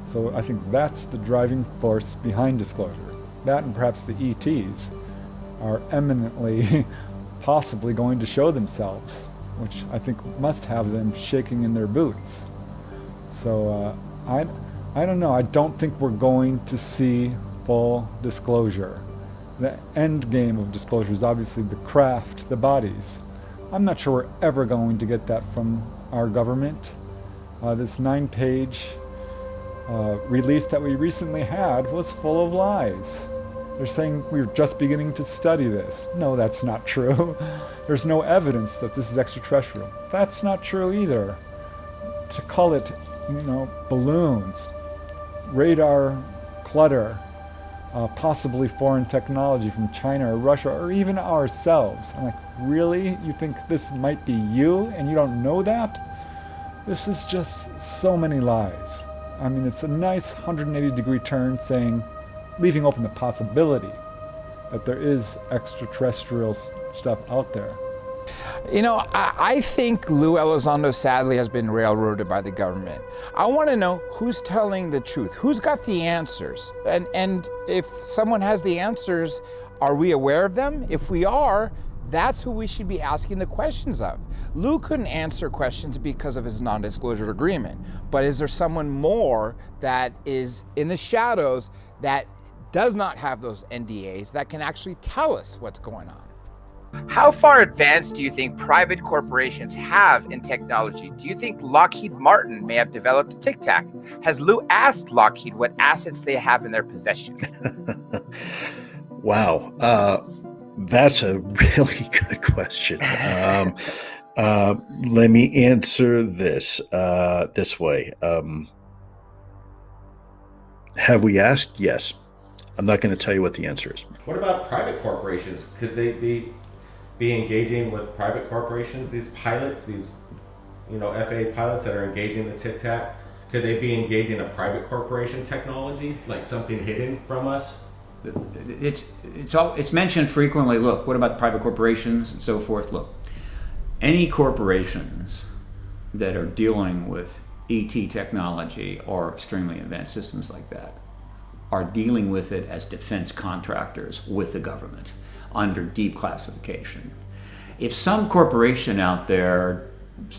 So I think that's the driving force behind disclosure. That and perhaps the ETs are eminently possibly going to show themselves, which I think must have them shaking in their boots. So I don't know. I don't think we're going to see full disclosure. The end game of disclosure is obviously the craft, the bodies. I'm not sure we're ever going to get that from our government. This 9-page release that we recently had was full of lies. They're saying we're just beginning to study this. No, that's not true. There's no evidence that this is extraterrestrial. That's not true either. To call it, balloons, radar clutter, possibly foreign technology from China or Russia or even ourselves. I'm like, really? You think this might be you and you don't know that? This is just so many lies. I mean, it's a nice 180-degree turn leaving open the possibility that there is extraterrestrial stuff out there. I think Lou Elizondo sadly has been railroaded by the government. I want to know who's telling the truth, who's got the answers, and if someone has the answers, are we aware of them? If we are, that's who we should be asking the questions of. Lou couldn't answer questions because of his non-disclosure agreement, but is there someone more that is in the shadows that does not have those NDAs that can actually tell us what's going on? How far advanced do you think private corporations have in technology? Do you think Lockheed Martin may have developed a Tic Tac? Has Lou asked Lockheed what assets they have in their possession? Wow, that's a really good question. Let me answer this this way. Have we asked? Yes. I'm not going to tell you what the answer is. What about private corporations? Could they be engaging with private corporations? These pilots, these FAA pilots that are engaging the Tic Tac, could they be engaging a private corporation technology, like something hidden from us? It's mentioned frequently. Look, what about private corporations and so forth? Look, any corporations that are dealing with ET technology or extremely advanced systems like that are dealing with it as defense contractors with the government under deep classification. If some corporation out there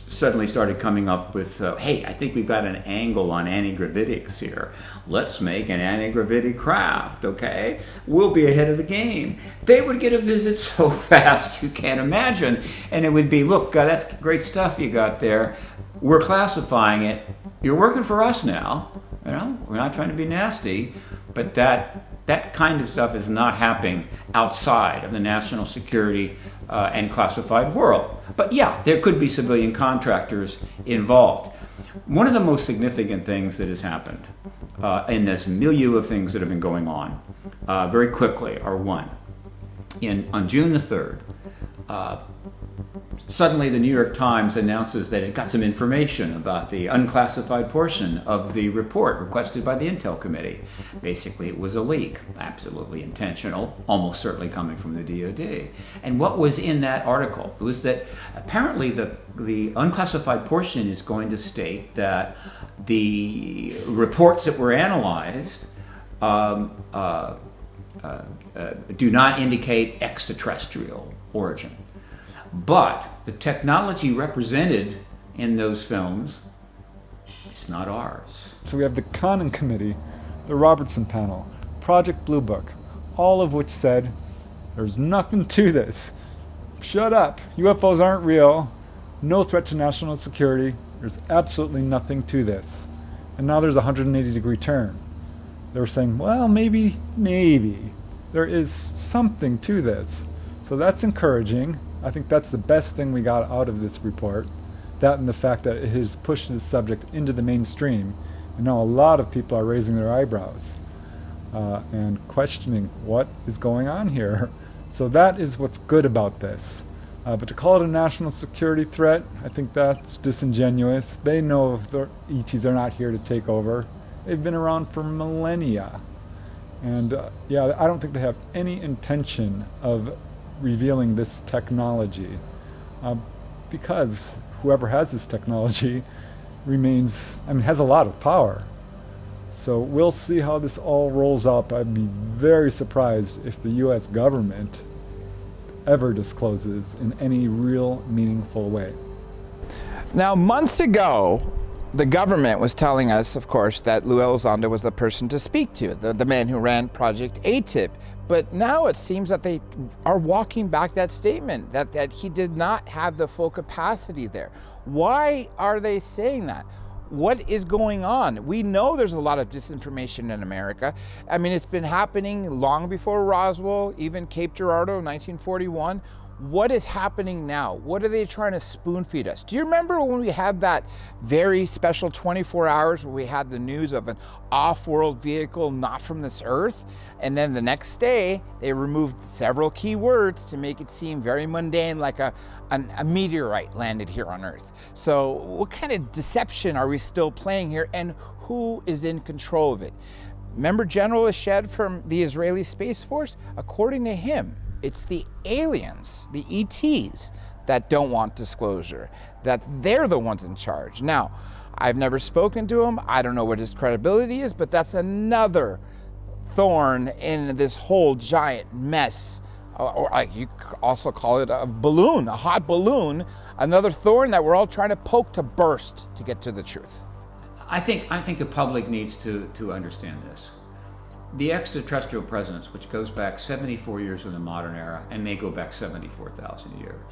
suddenly started coming up with, hey, I think we've got an angle on anti-gravitics here. Let's make an anti-gravitic craft, okay? We'll be ahead of the game. They would get a visit so fast you can't imagine. And it would be, look, that's great stuff you got there. We're classifying it. You're working for us now. You know, we're not trying to be nasty, but that kind of stuff is not happening outside of the national security and classified world. But yeah, there could be civilian contractors involved. One of the most significant things that has happened in this milieu of things that have been going on very quickly are one. On June the 3rd, suddenly the New York Times announces that it got some information about the unclassified portion of the report requested by the Intel Committee. Basically, it was a leak, absolutely intentional, almost certainly coming from the DoD. And what was in that article was that apparently the unclassified portion is going to state that the reports that were analyzed do not indicate extraterrestrial origin. But the technology represented in those films is not ours. So we have the Conning Committee, the Robertson Panel, Project Blue Book, all of which said, there's nothing to this. Shut up. UFOs aren't real. No threat to national security. There's absolutely nothing to this. And now there's a 180-degree turn. They were saying, well, maybe there is something to this. So that's encouraging. I think that's the best thing we got out of this report. That and the fact that it has pushed this subject into the mainstream. And now a lot of people are raising their eyebrows and questioning what is going on here. So that is what's good about this. But to call it a national security threat, I think that's disingenuous. They know the ETs are not here to take over. They've been around for millennia. And I don't think they have any intention of revealing this technology because whoever has this technology has a lot of power. So we'll see how this all rolls up. I'd be very surprised if the US government ever discloses in any real meaningful way. Now, months ago, the government was telling us, of course, that Lou Elizondo was the person to speak to, the man who ran Project ATIP. But now it seems that they are walking back that statement, that he did not have the full capacity there. Why are they saying that? What is going on? We know there's a lot of disinformation in America. I mean, it's been happening long before Roswell, even Cape Girardeau, 1941. What is happening now? What are they trying to spoon feed us? Do you remember when we had that very special 24 hours where we had the news of an off-world vehicle not from this earth? And then the next day, they removed several key words to make it seem very mundane, like a meteorite landed here on Earth. So what kind of deception are we still playing here, and who is in control of it? Remember General Eshed from the Israeli Space Force? According to him, it's the aliens, the ETs, that don't want disclosure, that they're the ones in charge. Now, I've never spoken to him. I don't know what his credibility is, but that's another thorn in this whole giant mess. Or you could also call it a balloon, a hot balloon, another thorn that we're all trying to poke to burst to get to the truth. I think the public needs to understand this. The extraterrestrial presence, which goes back 74 years in the modern era and may go back 74,000 years,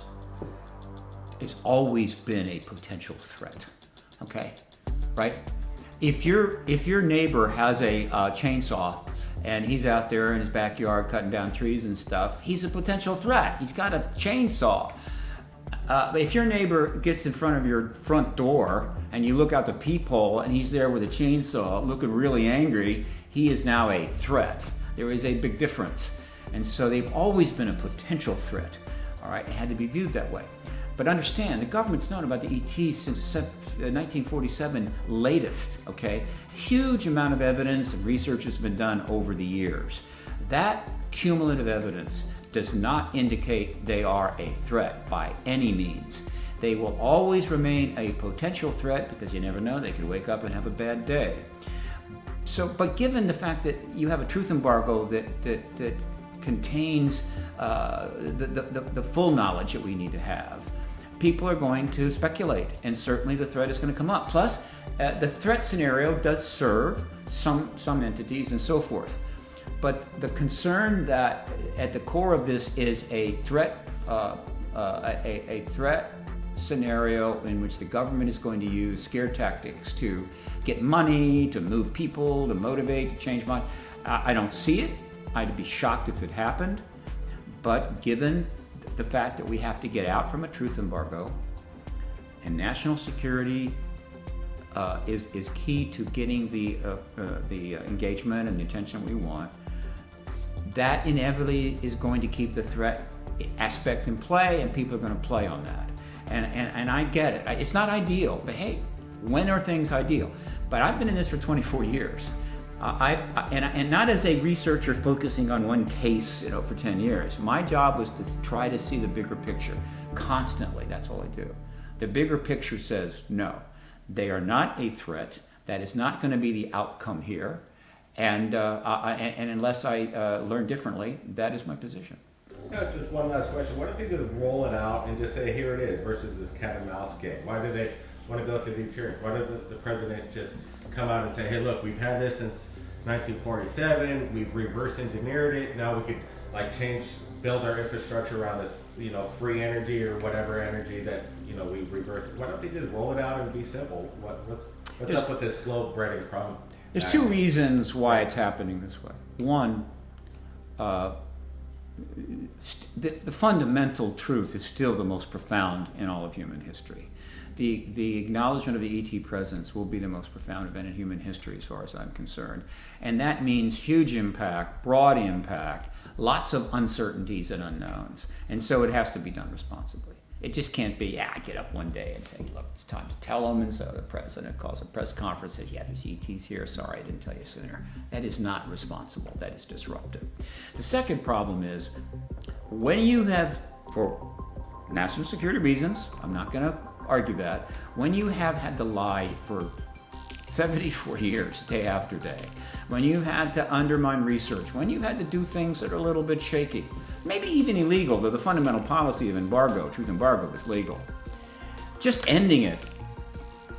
has always been a potential threat. Okay, right? If your neighbor has a chainsaw and he's out there in his backyard cutting down trees and stuff, he's a potential threat. He's got a chainsaw. If your neighbor gets in front of your front door and you look out the peephole and he's there with a chainsaw looking really angry, he is now a threat. There is a big difference. And so they've always been a potential threat. All right, it had to be viewed that way. But understand, the government's known about the ETs since 1947 latest, okay? Huge amount of evidence and research has been done over the years. That cumulative evidence does not indicate they are a threat by any means. They will always remain a potential threat because you never know, they could wake up and have a bad day. So, but given the fact that you have a truth embargo that contains the full knowledge that we need to have, people are going to speculate, and certainly the threat is going to come up. Plus, the threat scenario does serve some entities and so forth. But the concern that at the core of this is a threat scenario in which the government is going to use scare tactics to get money, to move people, to motivate, to change minds. I don't see it. I'd be shocked if it happened. But given the fact that we have to get out from a truth embargo, and national security is key to getting the engagement and the attention we want, that inevitably is going to keep the threat aspect in play, and people are going to play on that. And I get it. It's not ideal, but hey, when are things ideal? But I've been in this for 24 years. And not as a researcher focusing on one case, for 10 years. My job was to try to see the bigger picture constantly. That's all I do. The bigger picture says no, they are not a threat. That is not going to be the outcome here. And unless I learn differently, that is my position. Just one last question. What if they just roll it out and just say, here it is, versus this cat and mouse game? Why do they want to go through these hearings? Why doesn't the president just come out and say, hey, look, we've had this since 1947, we've reverse engineered it, now we could build our infrastructure around this, free energy or whatever energy that, we reverse. Why don't they just roll it out and be simple? What's up with this slow breading crumb? There's two reasons why it's happening this way. One, the fundamental truth is still the most profound in all of human history. The acknowledgement of the ET presence will be the most profound event in human history as far as I'm concerned. And that means huge impact, broad impact, lots of uncertainties and unknowns. And so it has to be done responsibly. It just can't be, I get up one day and say, look, it's time to tell them. And so the president calls a press conference, says, yeah, there's ETs here. Sorry, I didn't tell you sooner. That is not responsible. That is disruptive. The second problem is when you have, for national security reasons, I'm not going to argue that, when you have had to lie for 74 years, day after day, when you've had to undermine research, when you've had to do things that are a little bit shaky, maybe even illegal, though the fundamental policy of embargo, truth embargo, is legal. Just ending it,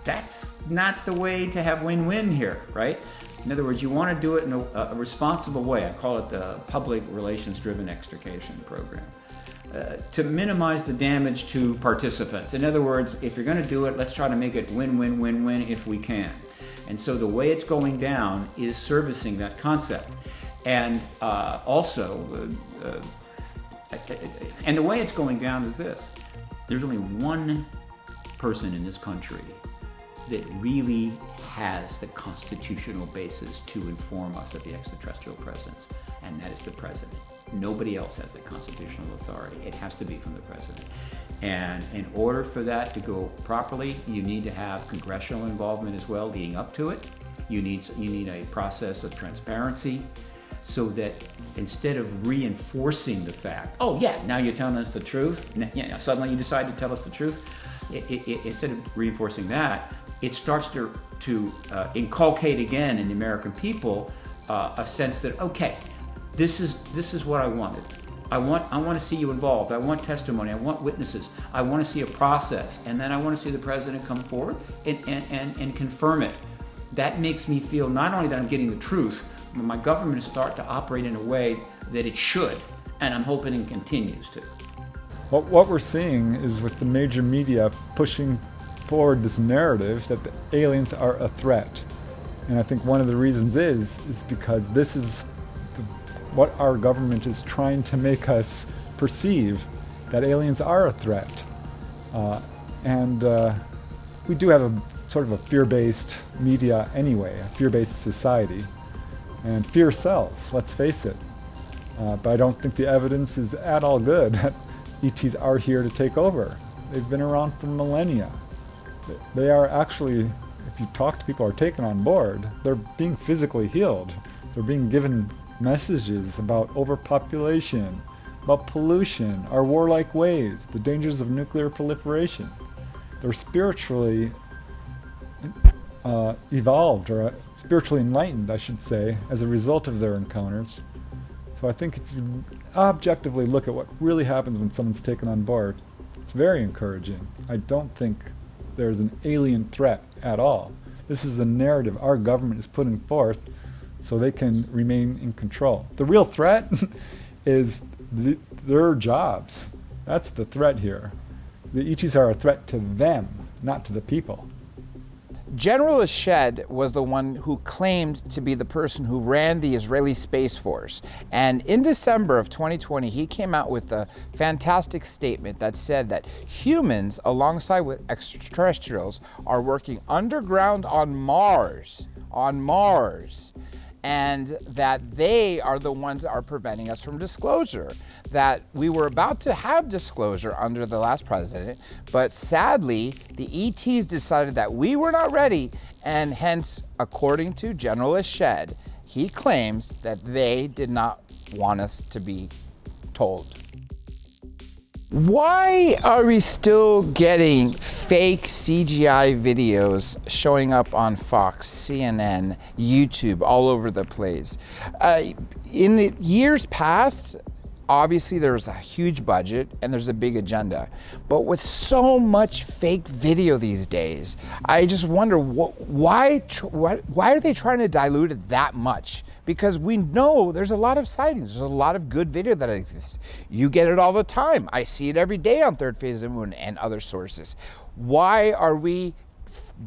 that's not the way to have win-win here, right? In other words, you want to do it in a responsible way. I call it the public relations-driven extrication program. To minimize the damage to participants. In other words, if you're going to do it, let's try to make it win-win-win-win if we can. And so the way it's going down is servicing that concept. And and the way it's going down is this. There's only one person in this country that really has the constitutional basis to inform us of the extraterrestrial presence, and that is the president. Nobody else has the constitutional authority. It has to be from the president. And in order for that to go properly, you need to have congressional involvement as well leading up to it. You need a process of transparency so that instead of reinforcing the fact, oh yeah, now you're telling us the truth, suddenly you decide to tell us the truth, instead of reinforcing that, it starts to inculcate again in the American people a sense that, okay, this is what I wanted. I want to see you involved. I want testimony. I want witnesses. I want to see a process, and then I want to see the president come forward and confirm it. That makes me feel not only that I'm getting the truth, but my government will start to operate in a way that it should, and I'm hoping it continues to. Well, what we're seeing is with the major media pushing forward this narrative that the aliens are a threat, and I think one of the reasons is because this is what our government is trying to make us perceive, that aliens are a threat. And we do have a sort of a fear-based media anyway, a fear-based society. And fear sells, let's face it. But I don't think the evidence is at all good that ETs are here to take over. They've been around for millennia. They are actually, if you talk to people who are taken on board, they're being physically healed. They're being given messages about overpopulation, about pollution, our warlike ways, the dangers of nuclear proliferation. They're spiritually evolved, or spiritually enlightened, I should say, as a result of their encounters. So I think if you objectively look at what really happens when someone's taken on board, It's very encouraging. I don't think there's an alien threat at all. This is a narrative our government is putting forth so they can remain in control. The real threat is their jobs. That's the threat here. The ETs are a threat to them, not to the people. General Shed was the one who claimed to be the person who ran the Israeli Space Force. And in December of 2020, he came out with a fantastic statement that said that humans, alongside with extraterrestrials, are working underground on Mars, and that they are the ones that are preventing us from disclosure. That we were about to have disclosure under the last president, but sadly, the ETs decided that we were not ready, and hence, according to General Shed, he claims that they did not want us to be told. Why are we still getting fake CGI videos showing up on Fox, CNN, YouTube, all over the place? In the years past, obviously there's a huge budget and there's a big agenda. But with so much fake video these days, I just wonder why are they trying to dilute it that much? Because we know there's a lot of sightings, there's a lot of good video that exists. You get it all the time. I see it every day on Thirdphaseofmoon and other sources. Why are we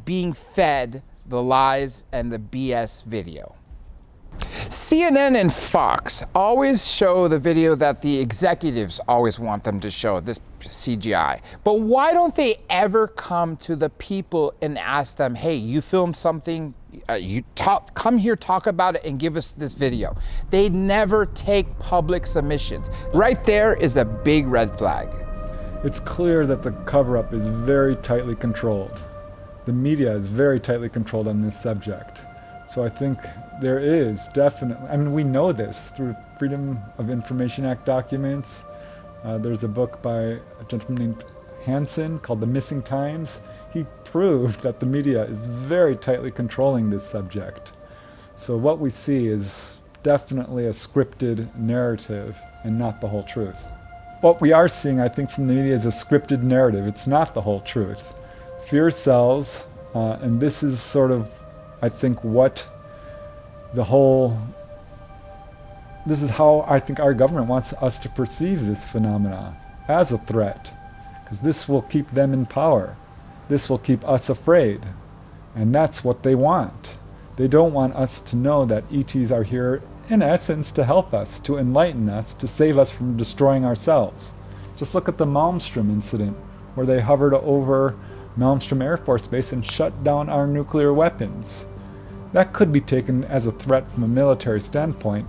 being fed the lies and the BS video? CNN and Fox always show the video that the executives always want them to show, this CGI. But why don't they ever come to the people and ask them, hey, you filmed something, come here, talk about it, and give us this video? They never take public submissions. Right there is a big red flag. It's clear that the cover-up is very tightly controlled. The media is very tightly controlled on this subject. So I think there is definitely, I mean, we know this through Freedom of Information Act documents. There's a book by a gentleman named Hansen called The Missing Times. He proved that the media is very tightly controlling this subject. So what we see is definitely a scripted narrative and not the whole truth. What we are seeing, I think, from the media is a scripted narrative. It's not the whole truth. Fear sells, and this is sort of, I think, this is how I think our government wants us to perceive this phenomena, as a threat, because this will keep them in power. This will keep us afraid, and that's what they want. They don't want us to know that ETs are here, in essence, to help us, to enlighten us, to save us from destroying ourselves. Just look at the Malmstrom incident, where they hovered over Malmstrom Air Force Base and shut down our nuclear weapons. That could be taken as a threat from a military standpoint,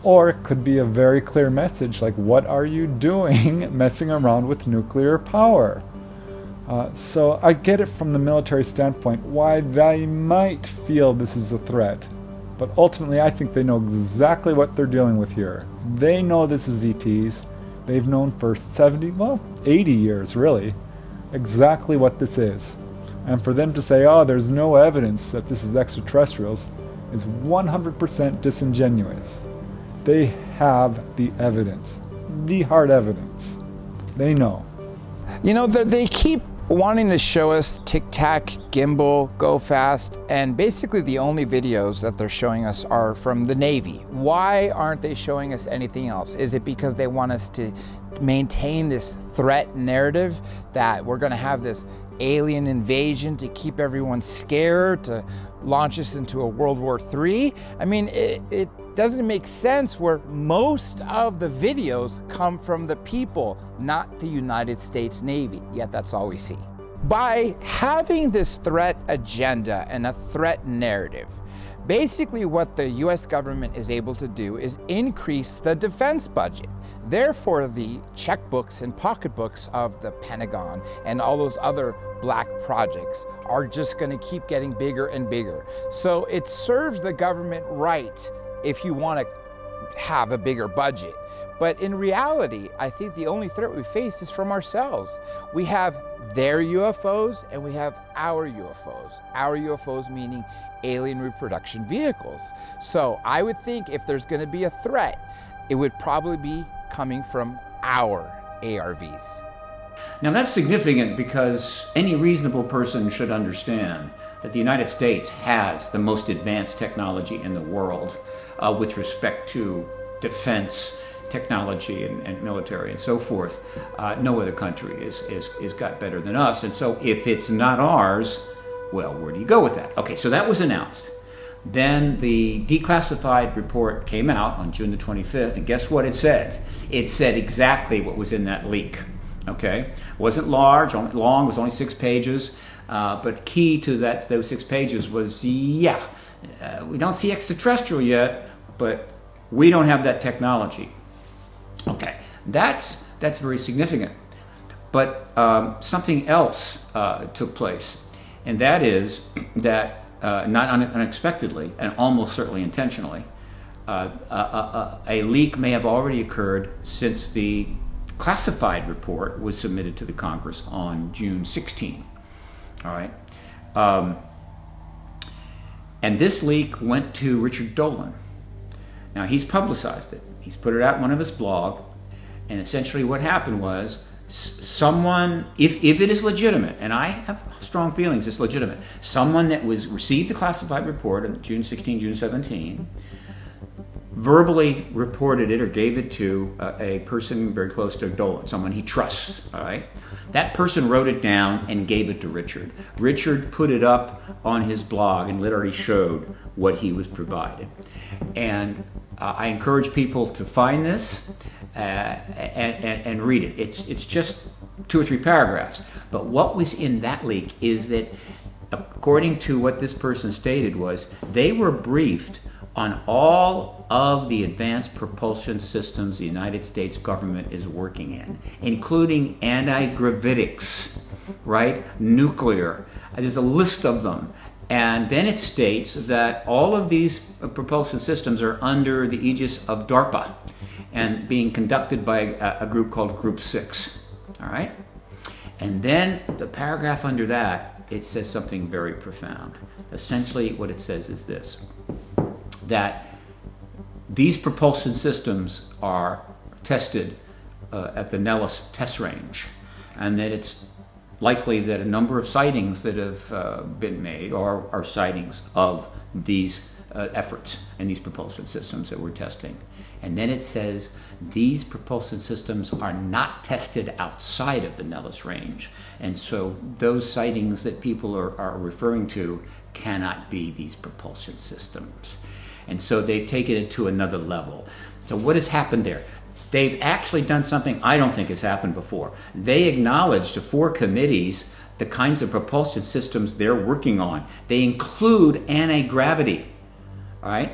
or it could be a very clear message like, what are you doing messing around with nuclear power? So I get it from the military standpoint why they might feel this is a threat, but ultimately I think they know exactly what they're dealing with here. They know this is ETs. They've known for 80 years really, exactly what this is. And for them to say, oh, there's no evidence that this is extraterrestrials, is 100% disingenuous. They have the evidence, the hard evidence. They know. You know, they keep wanting to show us tic-tac, gimbal, go fast, and basically the only videos that they're showing us are from the Navy. Why aren't they showing us anything else? Is it because they want us to maintain this threat narrative that we're going to have this alien invasion to keep everyone scared, to launch us into a World War III? I mean, it doesn't make sense where most of the videos come from the people, not the United States Navy, yet that's all we see. By having this threat agenda and a threat narrative, basically what the US government is able to do is increase the defense budget. Therefore, the checkbooks and pocketbooks of the Pentagon and all those other black projects are just going to keep getting bigger and bigger. So it serves the government right if you want to have a bigger budget. But in reality, I think the only threat we face is from ourselves. We have their UFOs and we have our UFOs. Our UFOs meaning alien reproduction vehicles. So I would think if there's going to be a threat, it would probably be coming from our ARVs. Now that's significant because any reasonable person should understand that the United States has the most advanced technology in the world with respect to defense technology and military and so forth. No other country is got better than us. And so if it's not ours, well, where do you go with that? Okay, so that was announced. Then the declassified report came out on June the 25th, and guess what it said? It said exactly what was in that leak. Okay, it wasn't long, it was only 6 pages, but key to those 6 pages was, we don't see extraterrestrial yet, but we don't have that technology. Okay, that's very significant. But something else took place, and that is that not unexpectedly and almost certainly intentionally, a leak may have already occurred since the classified report was submitted to the Congress on June 16. All right. And this leak went to Richard Dolan. Now, he's publicized it. He's put it out in one of his blogs. And essentially what happened was someone, if it is legitimate, and I have strong feelings it's legitimate, someone that received the classified report on June 16, June 17, verbally reported it or gave it to a person very close to Dolan, someone he trusts, all right? That person wrote it down and gave it to Richard. Richard put it up on his blog and literally showed what he was provided. And I encourage people to find this and read it. It's just 2 or 3 paragraphs. But what was in that leak is that, according to what this person stated, was they were briefed on all of the advanced propulsion systems the United States government is working in, including anti-gravitics, right? Nuclear. There's a list of them. And then it states that all of these propulsion systems are under the aegis of DARPA and being conducted by a group called Group 6. All right? And then the paragraph under that, it says something very profound. Essentially, what it says is this, that these propulsion systems are tested at the Nellis test range, and that it's likely that a number of sightings that have been made are sightings of these efforts and these propulsion systems that we're testing. And then it says these propulsion systems are not tested outside of the Nellis range. And so those sightings that people are referring to cannot be these propulsion systems. And so they've taken it to another level. So what has happened there? They've actually done something I don't think has happened before. They acknowledged to 4 committees the kinds of propulsion systems they're working on. They include anti-gravity, all right?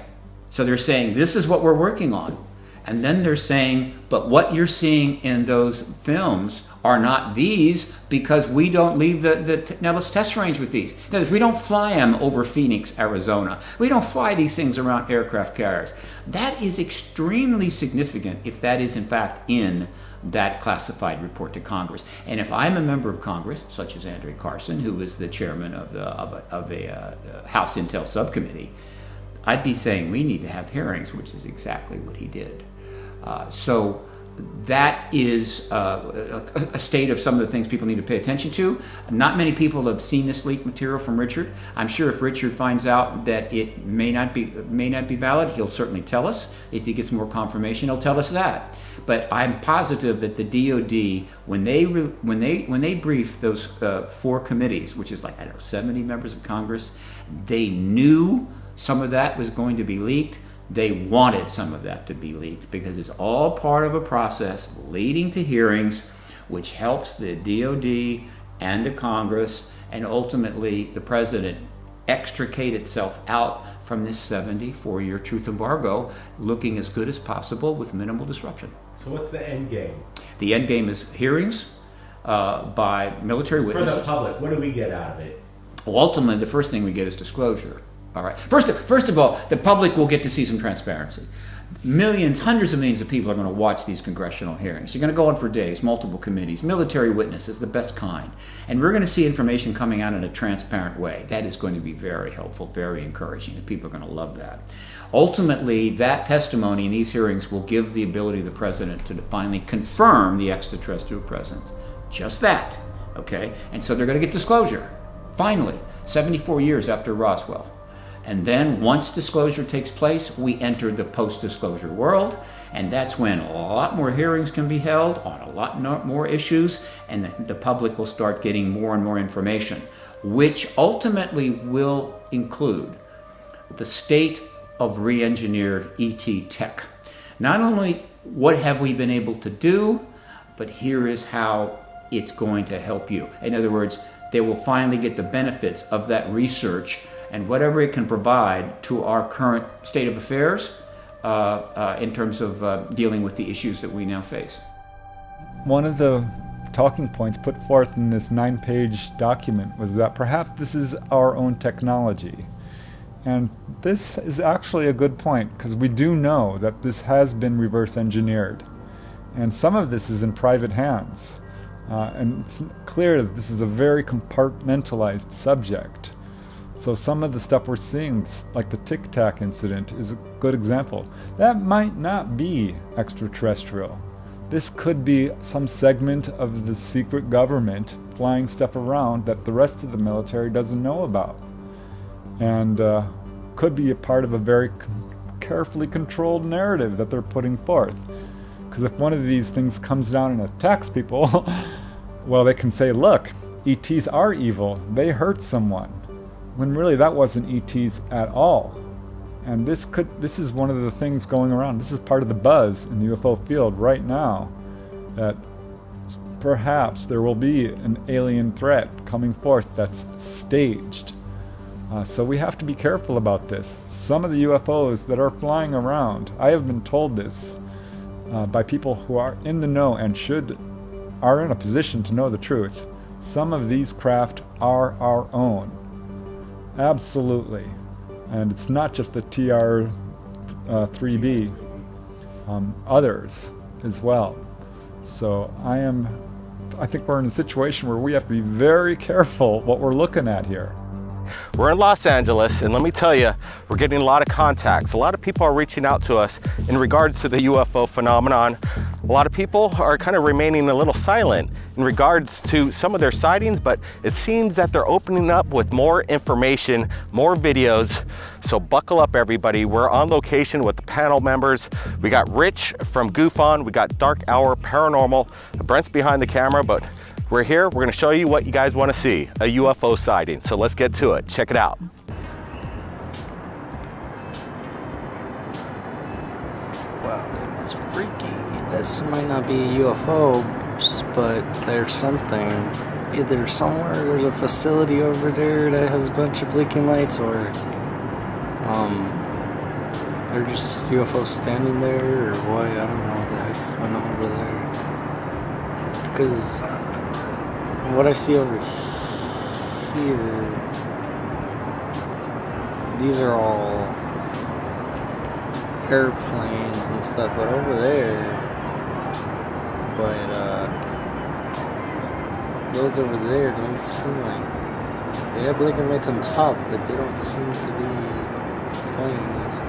So they're saying, this is what we're working on. And then they're saying, but what you're seeing in those films are not these because we don't leave the Nellis test range with these. In other words, we don't fly them over Phoenix, Arizona. We don't fly these things around aircraft carriers. That is extremely significant if that is in fact in that classified report to Congress. And if I'm a member of Congress, such as Andrew Carson, who is the chairman of a House Intel subcommittee, I'd be saying we need to have hearings, which is exactly what he did. So that is a state of some of the things people need to pay attention to. Not many people have seen this leaked material from Richard. I'm sure if Richard finds out that it may not be valid, he'll certainly tell us. If he gets more confirmation, he'll tell us that. But I'm positive that the DoD, when they briefed those 4 committees, which is like 70 members of Congress, they knew some of that was going to be leaked. They wanted some of that to be leaked because it's all part of a process leading to hearings, which helps the DoD and the Congress and ultimately the president extricate itself out from this 74-year truth embargo, looking as good as possible with minimal disruption. So what's the end game? The end game is hearings by military witnesses. For the public, what do we get out of it? Well, ultimately, the first thing we get is disclosure. All right. First of all, the public will get to see some transparency. Millions, hundreds of millions of people are going to watch these congressional hearings. They're going to go on for days, multiple committees, military witnesses, the best kind. And we're going to see information coming out in a transparent way. That is going to be very helpful, very encouraging, and people are going to love that. Ultimately, that testimony in these hearings will give the ability of the president to finally confirm the extraterrestrial presence, Just that, okay? And so they're going to get disclosure, finally, 74 years after Roswell. And then once disclosure takes place, we enter the post-disclosure world, and that's when a lot more hearings can be held on a lot more issues, and the public will start getting more and more information, which ultimately will include the state of re-engineered ET tech. Not only what have we been able to do, but here is how it's going to help you. In other words, they will finally get the benefits of that research and whatever it can provide to our current state of affairs in terms of dealing with the issues that we now face. One of the talking points put forth in this 9-page document was that perhaps this is our own technology. And this is actually a good point, because we do know that this has been reverse engineered. And some of this is in private hands. And it's clear that this is a very compartmentalized subject. So some of the stuff we're seeing, like the Tic Tac incident, is a good example. That might not be extraterrestrial. This could be some segment of the secret government flying stuff around that the rest of the military doesn't know about. And could be a part of a very carefully controlled narrative that they're putting forth. Because if one of these things comes down and attacks people, well, they can say, look, ETs are evil, they hurt someone. When really that wasn't ETs at all. And this is one of the things going around. This is part of the buzz in the UFO field right now, that perhaps there will be an alien threat coming forth that's staged. So we have to be careful about this. Some of the UFOs that are flying around, I have been told this by people who are in the know and are in a position to know the truth. Some of these craft are our own. Absolutely. And it's not just the TR-3B, others as well. So I think we're in a situation where we have to be very careful what we're looking at here. We're in Los Angeles, and let me tell you, we're getting a lot of contacts. A lot of people are reaching out to us in regards to the UFO phenomenon. A lot of people are kind of remaining a little silent in regards to some of their sightings, but it seems that they're opening up with more information, more videos. So buckle up, everybody. We're on location with the panel members. We got Rich from Goof On, we got Dark Hour Paranormal. Brent's behind the camera, but we're here. We're going to show you what you guys want to see, a UFO sighting. So let's get to it. Check it out. Wow, it was freaky. This might not be UFOs, but there's something. Either somewhere there's a facility over there that has a bunch of blinking lights, or they're just UFOs standing there, or what? I don't know what the heck's going on over there. Because what I see over here, these are all airplanes and stuff, but over there, those over there don't seem like, they have blinking lights on top, but they don't seem to be planes.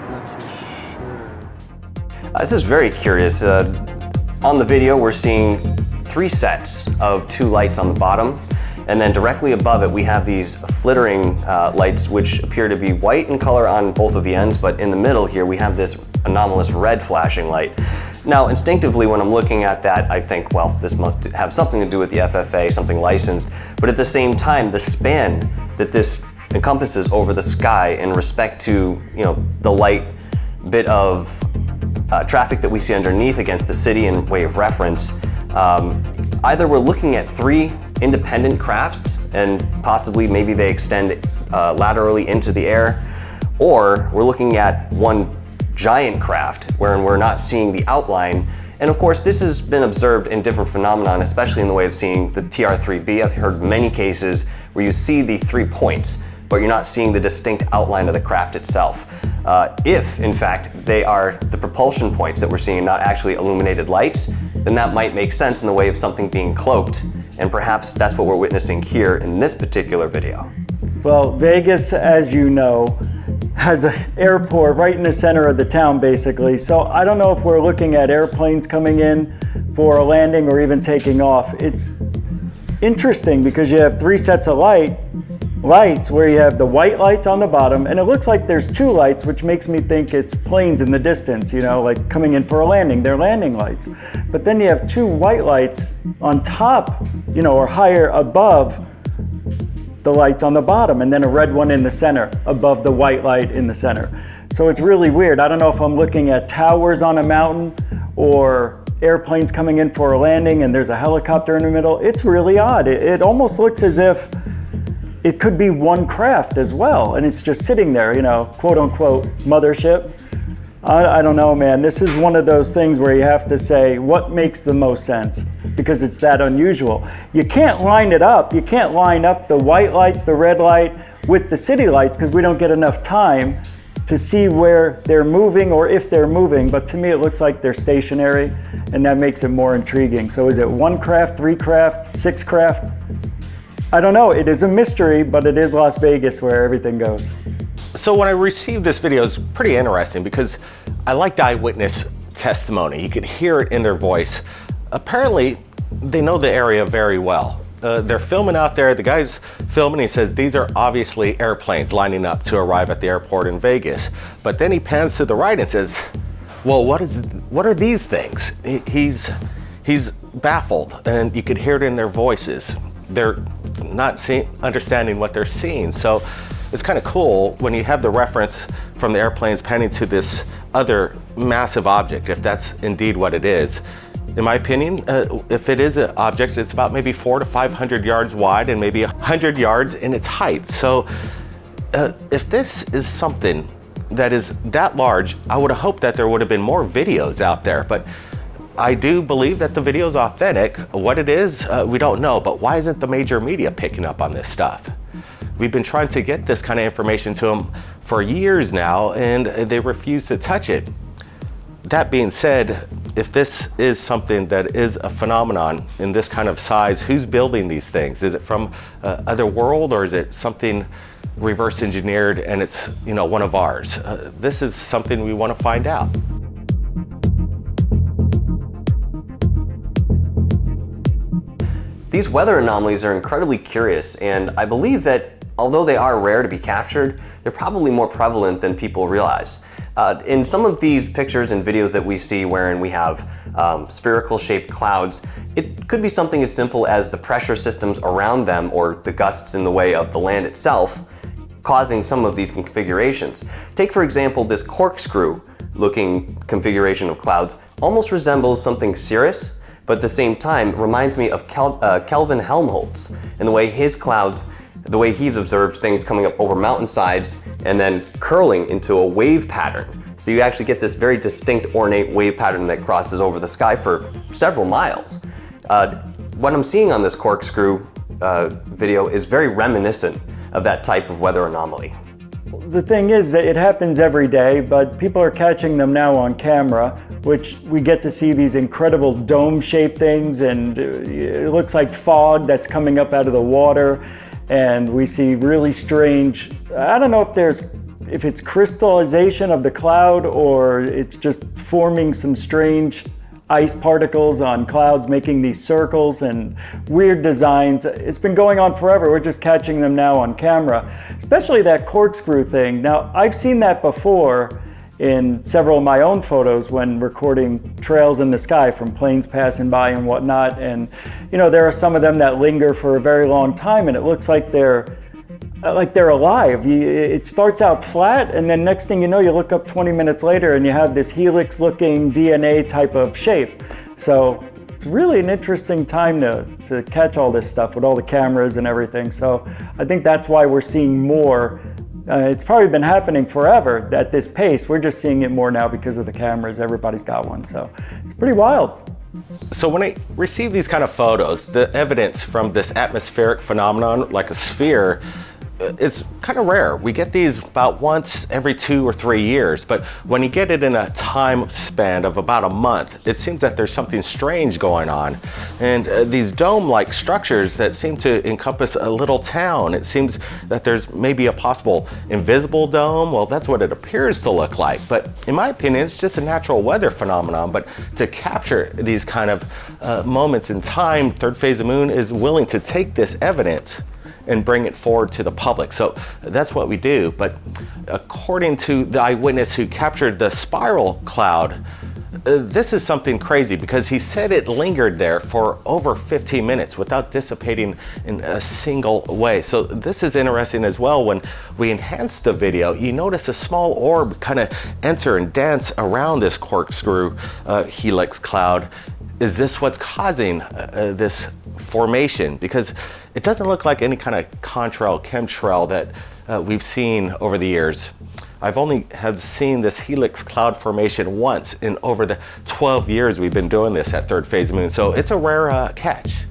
Not too sure. This is very curious. On the video, we're seeing 3 sets of 2 lights on the bottom, and then directly above it we have these flittering lights which appear to be white in color on both of the ends, but in the middle here we have this anomalous red flashing light. Now instinctively when I'm looking at that, I think, well, this must have something to do with the FFA, something licensed, but at the same time the span that this encompasses over the sky in respect to, you know, the light bit of traffic that we see underneath against the city in way of reference, either we're looking at 3 independent crafts and possibly maybe they extend laterally into the air, or we're looking at one giant craft wherein we're not seeing the outline. And of course this has been observed in different phenomenon, especially in the way of seeing the TR-3B. I've heard many cases where you see the 3 points, but you're not seeing the distinct outline of the craft itself. If, in fact, they are the propulsion points that we're seeing, not actually illuminated lights, then that might make sense in the way of something being cloaked, and perhaps that's what we're witnessing here in this particular video. Well, Vegas, as you know, has an airport right in the center of the town, basically. So I don't know if we're looking at airplanes coming in for a landing or even taking off. It's interesting because you have three sets of lights where you have the white lights on the bottom, and it looks like there's two lights, which makes me think it's planes in the distance, you know, like coming in for a landing, they're landing lights. But then you have two white lights on top, you know, or higher above the lights on the bottom, and then a red one in the center above the white light in the center. So it's really weird. I don't know if I'm looking at towers on a mountain or airplanes coming in for a landing and there's a helicopter in the middle. It's really odd. It almost looks as if it could be one craft as well, and it's just sitting there, you know, quote unquote mothership. I don't know, man. This is one of those things where you have to say what makes the most sense, because it's that unusual. You can't line it up. You can't line up the white lights, the red light with the city lights, because we don't get enough time to see where they're moving or if they're moving. But to me, it looks like they're stationary, and that makes it more intriguing. So is it one craft, three craft, six craft? I don't know. It is a mystery, but it is Las Vegas where everything goes. So when I received this video, it's pretty interesting because I liked eyewitness testimony. You could hear it in their voice. Apparently, they know the area very well. They're filming out there. The guy's filming. He says these are obviously airplanes lining up to arrive at the airport in Vegas. But then he pans to the right and says, "Well, what are these things?" He's baffled, and you could hear it in their voices. They're not understanding what they're seeing. So it's kind of cool when you have the reference from the airplanes panning to this other massive object, if that's indeed what it is. In my opinion, if it is an object, it's about maybe 400 to 500 yards wide and maybe 100 yards in its height. So if this is something that is that large, I would have hoped that there would have been more videos out there. But I do believe that the video is authentic. What it is, we don't know. But why isn't the major media picking up on this stuff? We've been trying to get this kind of information to them for years now, and they refuse to touch it. That being said, if this is something that is a phenomenon in this kind of size, who's building these things? Is it from other world, or is it something reverse engineered and it's, you know, one of ours? This is something we want to find out. These weather anomalies are incredibly curious, and I believe that although they are rare to be captured, they're probably more prevalent than people realize. In some of these pictures and videos that we see wherein we have spherical shaped clouds, it could be something as simple as the pressure systems around them or the gusts in the way of the land itself causing some of these configurations. Take for example this corkscrew looking configuration of clouds. Almost resembles something cirrus, but at the same time reminds me of Kelvin Helmholtz and the way his clouds, the way he's observed things coming up over mountainsides and then curling into a wave pattern. So you actually get this very distinct ornate wave pattern that crosses over the sky for several miles. What I'm seeing on this corkscrew video is very reminiscent of that type of weather anomaly. The thing is that it happens every day, but people are catching them now on camera, which we get to see these incredible dome-shaped things, and it looks like fog that's coming up out of the water. And we see really strange, I don't know if it's crystallization of the cloud or it's just forming some strange ice particles on clouds, making these circles and weird designs. It's been going on forever. We're just catching them now on camera, especially that corkscrew thing. Now, I've seen that before in several of my own photos when recording trails in the sky from planes passing by and whatnot. And you know, there are some of them that linger for a very long time, and it looks like they're alive. It starts out flat, and then next thing you know, you look up 20 minutes later and you have this helix-looking DNA type of shape. So it's really an interesting time to catch all this stuff with all the cameras and everything. So I think that's why we're seeing more. It's probably been happening forever at this pace. We're just seeing it more now because of the cameras. Everybody's got one, so it's pretty wild. So when I receive these kind of photos, the evidence from this atmospheric phenomenon, like a sphere, it's kind of rare. We get these about once every 2 or 3 years, but when you get it in a time span of about a month, it seems that there's something strange going on. And these dome-like structures that seem to encompass a little town, it seems that there's maybe a possible invisible dome. Well, that's what it appears to look like, but in my opinion, it's just a natural weather phenomenon. But to capture these kind of moments in time, Third Phase of Moon is willing to take this evidence and bring it forward to the public. So that's what we do. But according to the eyewitness who captured the spiral cloud, this is something crazy, because he said it lingered there for over 15 minutes without dissipating in a single way. So this is interesting as well. When we enhance the video, you notice a small orb kind of enter and dance around this corkscrew helix cloud. Is this what's causing this formation? Because it doesn't look like any kind of contrail, chemtrail that we've seen over the years. I've only have seen this helix cloud formation once in over the 12 years we've been doing this at Third Phase of Moon. So it's a rare catch.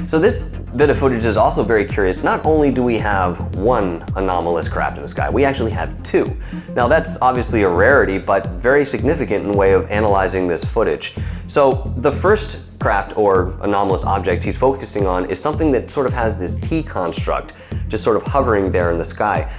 So this bit of footage is also very curious. Not only do we have one anomalous craft in the sky, we actually have two. Now that's obviously a rarity, but very significant in the way of analyzing this footage. So the first craft or anomalous object he's focusing on is something that sort of has this T construct, just sort of hovering there in the sky.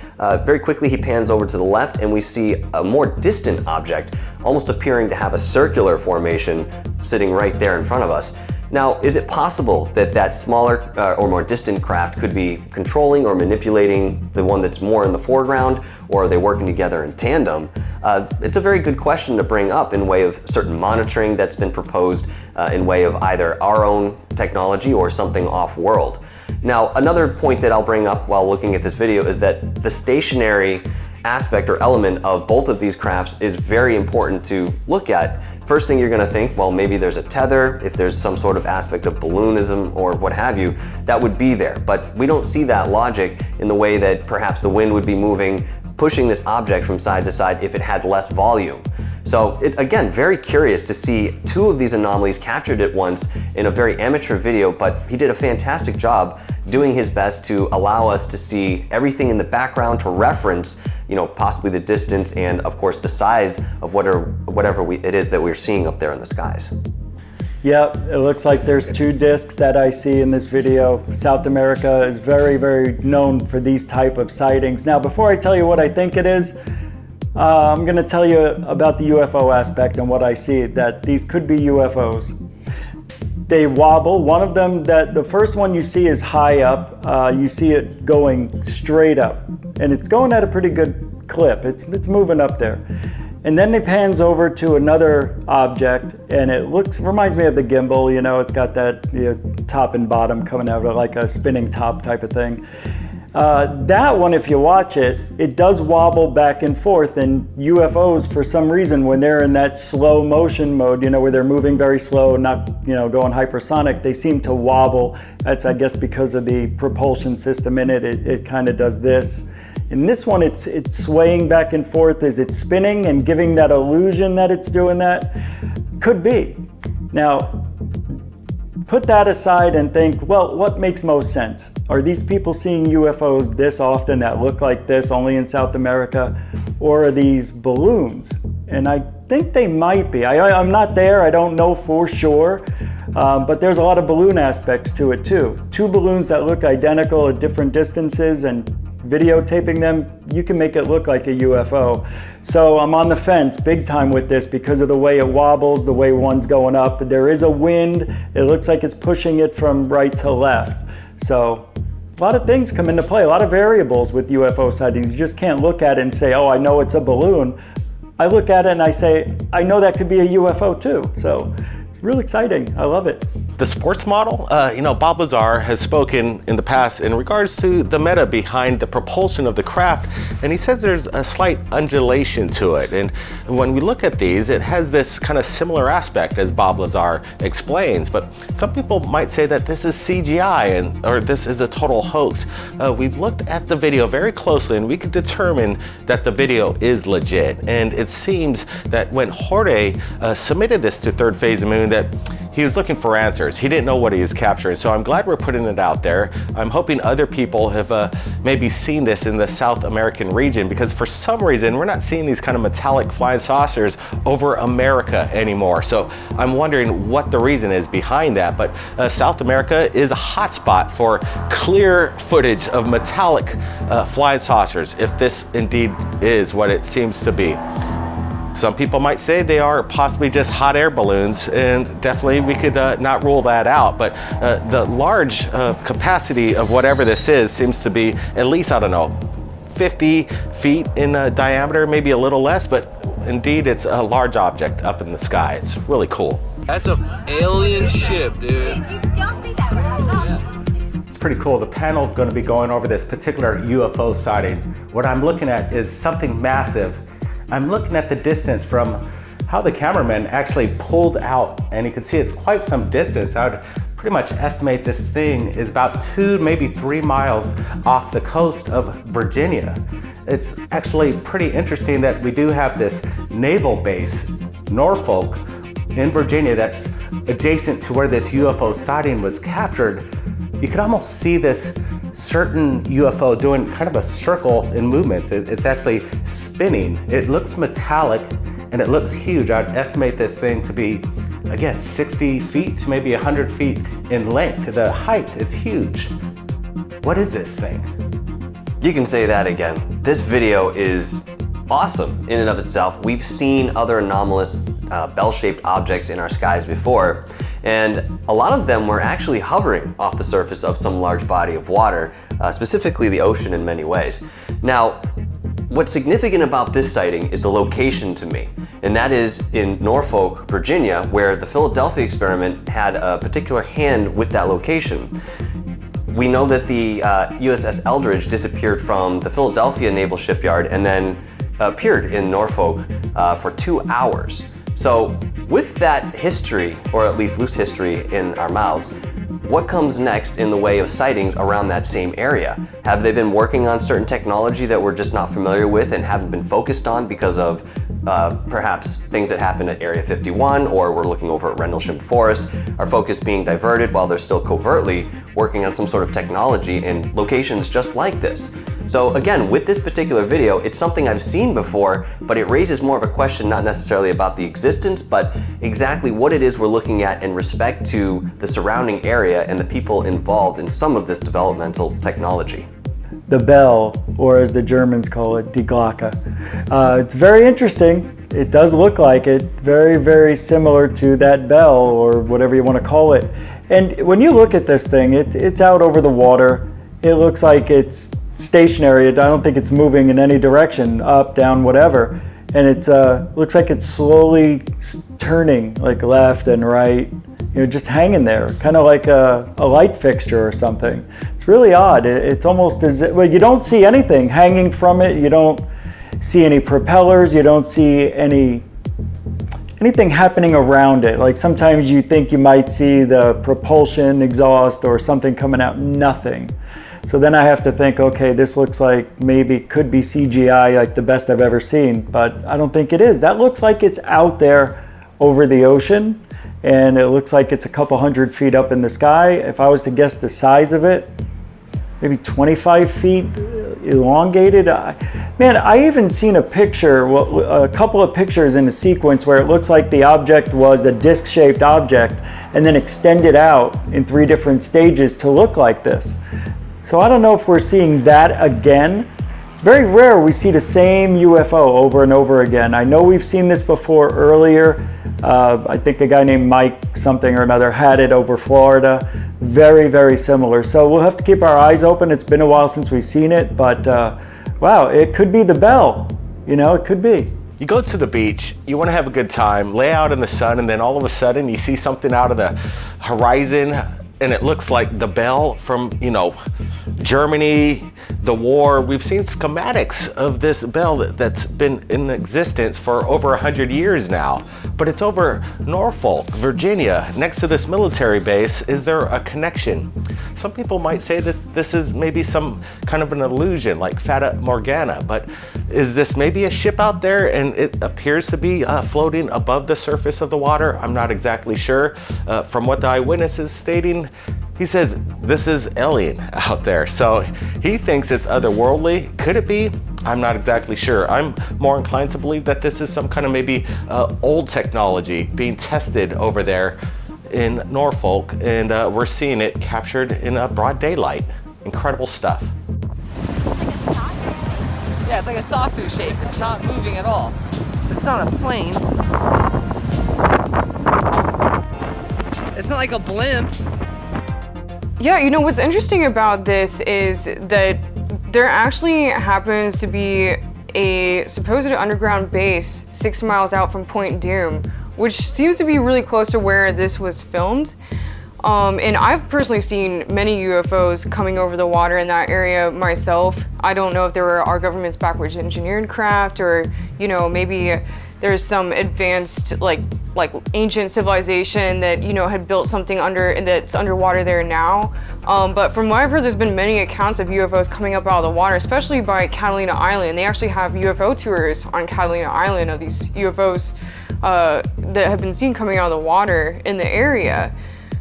Very quickly he pans over to the left and we see a more distant object, almost appearing to have a circular formation sitting right there in front of us. Now, is it possible that that smaller or more distant craft could be controlling or manipulating the one that's more in the foreground, or are they working together in tandem? It's a very good question to bring up in way of certain monitoring that's been proposed in way of either our own technology or something off-world. Now, another point that I'll bring up while looking at this video is that the stationary aspect or element of both of these crafts is very important to look at. First thing you're going to think, well, maybe there's a tether, if there's some sort of aspect of balloonism or what have you, that would be there. But we don't see that logic in the way that perhaps the wind would be moving, pushing this object from side to side if it had less volume. So it's, again, very curious to see two of these anomalies captured at once in a very amateur video, but he did a fantastic job doing his best to allow us to see everything in the background to reference, you know, possibly the distance and of course the size of whatever it is that we're seeing up there in the skies. Yeah, it looks like there's two discs that I see in this video. South America is very, very known for these type of sightings. Now, before I tell you what I think it is, I'm going to tell you about the UFO aspect and what I see, that these could be UFOs. They wobble. One of them, the first one you see is high up. You see it going straight up, and it's going at a pretty good clip. It's moving up there. And then it pans over to another object, and it reminds me of the gimbal. You know, it's got that top and bottom coming out of like a spinning top type of thing. That one, if you watch it, it does wobble back and forth, and UFOs, for some reason, when they're in that slow motion mode, you know, where they're moving very slow, not, you know, going hypersonic, they seem to wobble. That's, I guess, because of the propulsion system in it. It kind of does this. In this one, it's swaying back and forth as it's spinning and giving that illusion that it's doing that. Could be. Now, put that aside and think, well, what makes most sense? Are these people seeing UFOs this often that look like this only in South America? Or are these balloons? And I think they might be. I'm not there, I don't know for sure, but there's a lot of balloon aspects to it too. Two balloons that look identical at different distances, and videotaping them, you can make it look like a UFO. So I'm on the fence big time with this because of the way it wobbles, the way one's going up. There is a wind, it looks like it's pushing it from right to left. So a lot of things come into play, a lot of variables with UFO sightings. You just can't look at it and say, oh, I know it's a balloon. I look at it and I say, I know that could be a UFO too. So it's really exciting. I love it. The sports model, Bob Lazar has spoken in the past in regards to the meta behind the propulsion of the craft, and he says there's a slight undulation to it. And when we look at these, it has this kind of similar aspect as Bob Lazar explains, but some people might say that this is CGI or this is a total hoax. We've looked at the video very closely and we could determine that the video is legit. And it seems that when Jorge submitted this to Thirdphaseofmoon, that he was looking for answers. He didn't know what he was capturing, so I'm glad we're putting it out there. I'm hoping other people have maybe seen this in the South American region, because for some reason we're not seeing these kind of metallic flying saucers over America anymore. So I'm wondering what the reason is behind that. But South America is a hotspot for clear footage of metallic flying saucers, if this indeed is what it seems to be. Some people might say they are possibly just hot air balloons, and definitely we could not rule that out. But the large capacity of whatever this is seems to be at least, 50 feet in diameter, maybe a little less, but indeed it's a large object up in the sky. It's really cool. That's an alien ship, dude. It's pretty cool. The panel is going to be going over this particular UFO sighting. What I'm looking at is something massive. I'm looking at the distance from how the cameraman actually pulled out, and you can see it's quite some distance. I would pretty much estimate this thing is about 2, maybe 3 miles off the coast of Virginia. It's actually pretty interesting that we do have this naval base, Norfolk, in Virginia, that's adjacent to where this UFO sighting was captured. You could almost see this certain UFO doing kind of a circle in movements. It's actually spinning. It looks metallic and it looks huge. I'd estimate this thing to be, again, 60 feet to maybe 100 feet in length. The height is huge. What is this thing? You can say that again. This video is awesome in and of itself. We've seen other anomalous bell-shaped objects in our skies before, and a lot of them were actually hovering off the surface of some large body of water, specifically the ocean in many ways. Now, what's significant about this sighting is the location to me, and that is in Norfolk, Virginia, where the Philadelphia experiment had a particular hand with that location. We know that the USS Eldridge disappeared from the Philadelphia Naval Shipyard and then appeared in Norfolk for 2 hours. So with that history, or at least loose history in our mouths, what comes next in the way of sightings around that same area? Have they been working on certain technology that we're just not familiar with and haven't been focused on because of perhaps things that happened at Area 51, or we're looking over at Rendlesham Forest, our focus being diverted while they're still covertly working on some sort of technology in locations just like this? So again, with this particular video, it's something I've seen before, but it raises more of a question not necessarily about the existence, but exactly what it is we're looking at in respect to the surrounding area and the people involved in some of this developmental technology. The bell, or as the Germans call it, die Glocke. It's very interesting. It does look like it, very, very similar to that bell, or whatever you want to call it. And when you look at this thing, it's out over the water. It looks like it's stationary. I don't think it's moving in any direction, up, down, whatever. And it looks like it's slowly turning, like left and right, just hanging there, kind of like a light fixture or something. It's really odd. It's almost as if, well, you don't see anything hanging from it. You don't see any propellers. You don't see anything happening around it. Like sometimes you think you might see the propulsion exhaust or something coming out, nothing. So then I have to think, okay, this looks like maybe could be CGI, like the best I've ever seen, but I don't think it is. That looks like it's out there over the ocean, and it looks like it's a couple 100 feet up in the sky. If I was to guess the size of it, maybe 25 feet elongated. Man, I even seen a picture, a couple of pictures in a sequence where it looks like the object was a disc-shaped object and then extended out in 3 different stages to look like this. So I don't know if we're seeing that again. It's very rare we see the same UFO over and over again. I know we've seen this before earlier. I think a guy named Mike something or another had it over Florida. Very, very similar. So we'll have to keep our eyes open. It's been a while since we've seen it, but wow, it could be the bell. You know, it could be. You go to the beach, you want to have a good time, lay out in the sun, and then all of a sudden you see something out of the horizon, and it looks like the bell from, you know, Germany, the war. We've seen schematics of this bell that's been in existence for over 100 years now, but it's over Norfolk, Virginia, next to this military base. Is there a connection? Some people might say that this is maybe some kind of an illusion, like Fata Morgana, but is this maybe a ship out there and it appears to be floating above the surface of the water? I'm not exactly sure. From what the eyewitness is stating, he says this is alien out there. So he thinks it's otherworldly. Could it be? I'm not exactly sure. I'm more inclined to believe that this is some kind of maybe old technology being tested over there in Norfolk, and we're seeing it captured in broad daylight. Incredible stuff. Yeah, it's like a saucer shape. It's not moving at all. It's not a plane. It's not like a blimp. Yeah, you know, what's interesting about this is that there actually happens to be a supposed underground base 6 miles out from Point Doom, which seems to be really close to where this was filmed. And I've personally seen many UFOs coming over the water in that area myself. I don't know if there were our government's backwards engineered craft, or, you know, maybe there's some advanced like ancient civilization that, you know, had built something that's underwater there now. But from what I've heard, there's been many accounts of UFOs coming up out of the water, especially by Catalina Island. They actually have UFO tours on Catalina Island of these UFOs that have been seen coming out of the water in the area.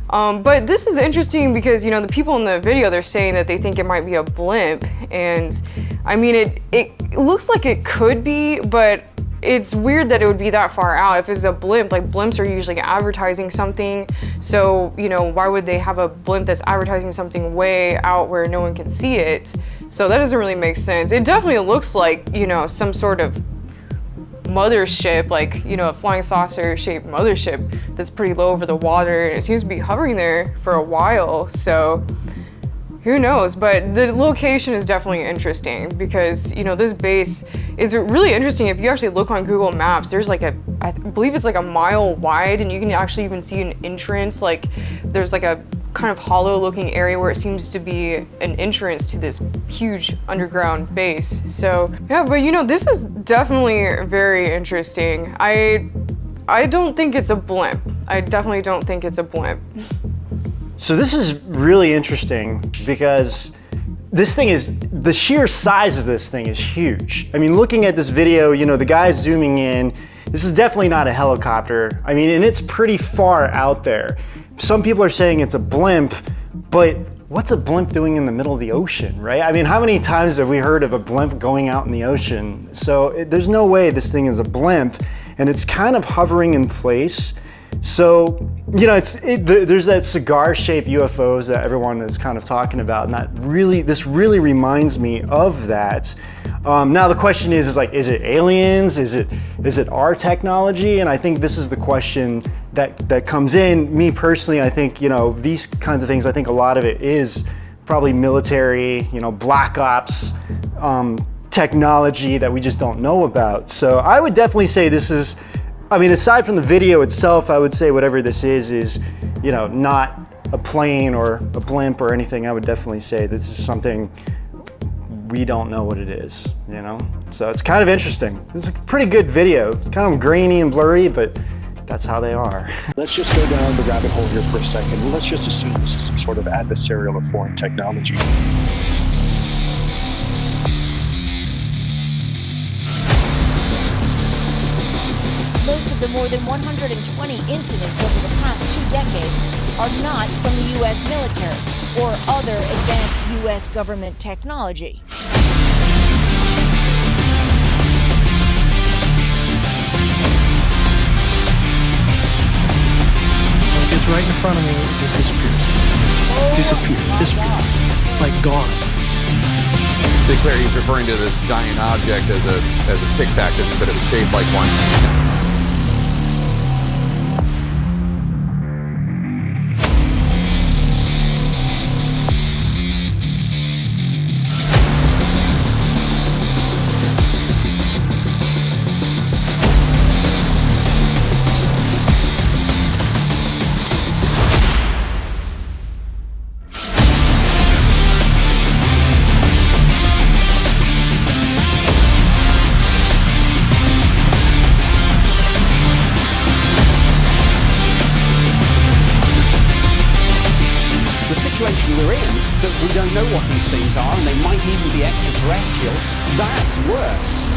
But this is interesting because, you know, the people in the video, they're saying that they think it might be a blimp. And I mean, it looks like it could be, but it's weird that it would be that far out. If it's a blimp, like blimps are usually advertising something. So, you know, why would they have a blimp that's advertising something way out where no one can see it? So that doesn't really make sense. It definitely looks like, you know, some sort of mothership, like, you know, a flying saucer shaped mothership that's pretty low over the water, and it seems to be hovering there for a while. So who knows? But the location is definitely interesting because, you know, this base is really interesting. If you actually look on Google Maps, there's like I believe it's like a mile wide, and you can actually even see an entrance. Like there's like a kind of hollow looking area where it seems to be an entrance to this huge underground base. So yeah, but you know, this is definitely very interesting. I don't think it's a blimp. I definitely don't think it's a blimp. So this is really interesting because this thing is, the sheer size of this thing is huge. I mean, looking at this video, you know, the guy's zooming in. This is definitely not a helicopter. I mean, and it's pretty far out there. Some people are saying it's a blimp, but what's a blimp doing in the middle of the ocean, right? I mean, how many times have we heard of a blimp going out in the ocean? So there's no way this thing is a blimp, and it's kind of hovering in place. So, you know, there's that cigar-shaped UFOs that everyone is kind of talking about, and this really reminds me of that. Now the question is like, is it aliens? Is it our technology? And I think this is the question that comes in. Me personally, I think, you know, these kinds of things, I think a lot of it is probably military, you know, black ops technology that we just don't know about. So I would definitely say this is, I mean, aside from the video itself, I would say whatever this is, you know, not a plane or a blimp or anything. I would definitely say this is something we don't know what it is, you know? So it's kind of interesting. It's a pretty good video. It's kind of grainy and blurry, but that's how they are. Let's just go down the rabbit hole here for a second, and let's just assume this is some sort of adversarial or foreign technology. Most of the more than 120 incidents over the past 2 decades are not from the U.S. military or other advanced U.S. government technology. It gets right in front of me, it just disappears. Disappear. Like gone. To be clear, he's referring to this giant object as a tic tac, because he said it was shaped like one. We're in, that we don't know what these things are, and they might even be extraterrestrial, that's worse.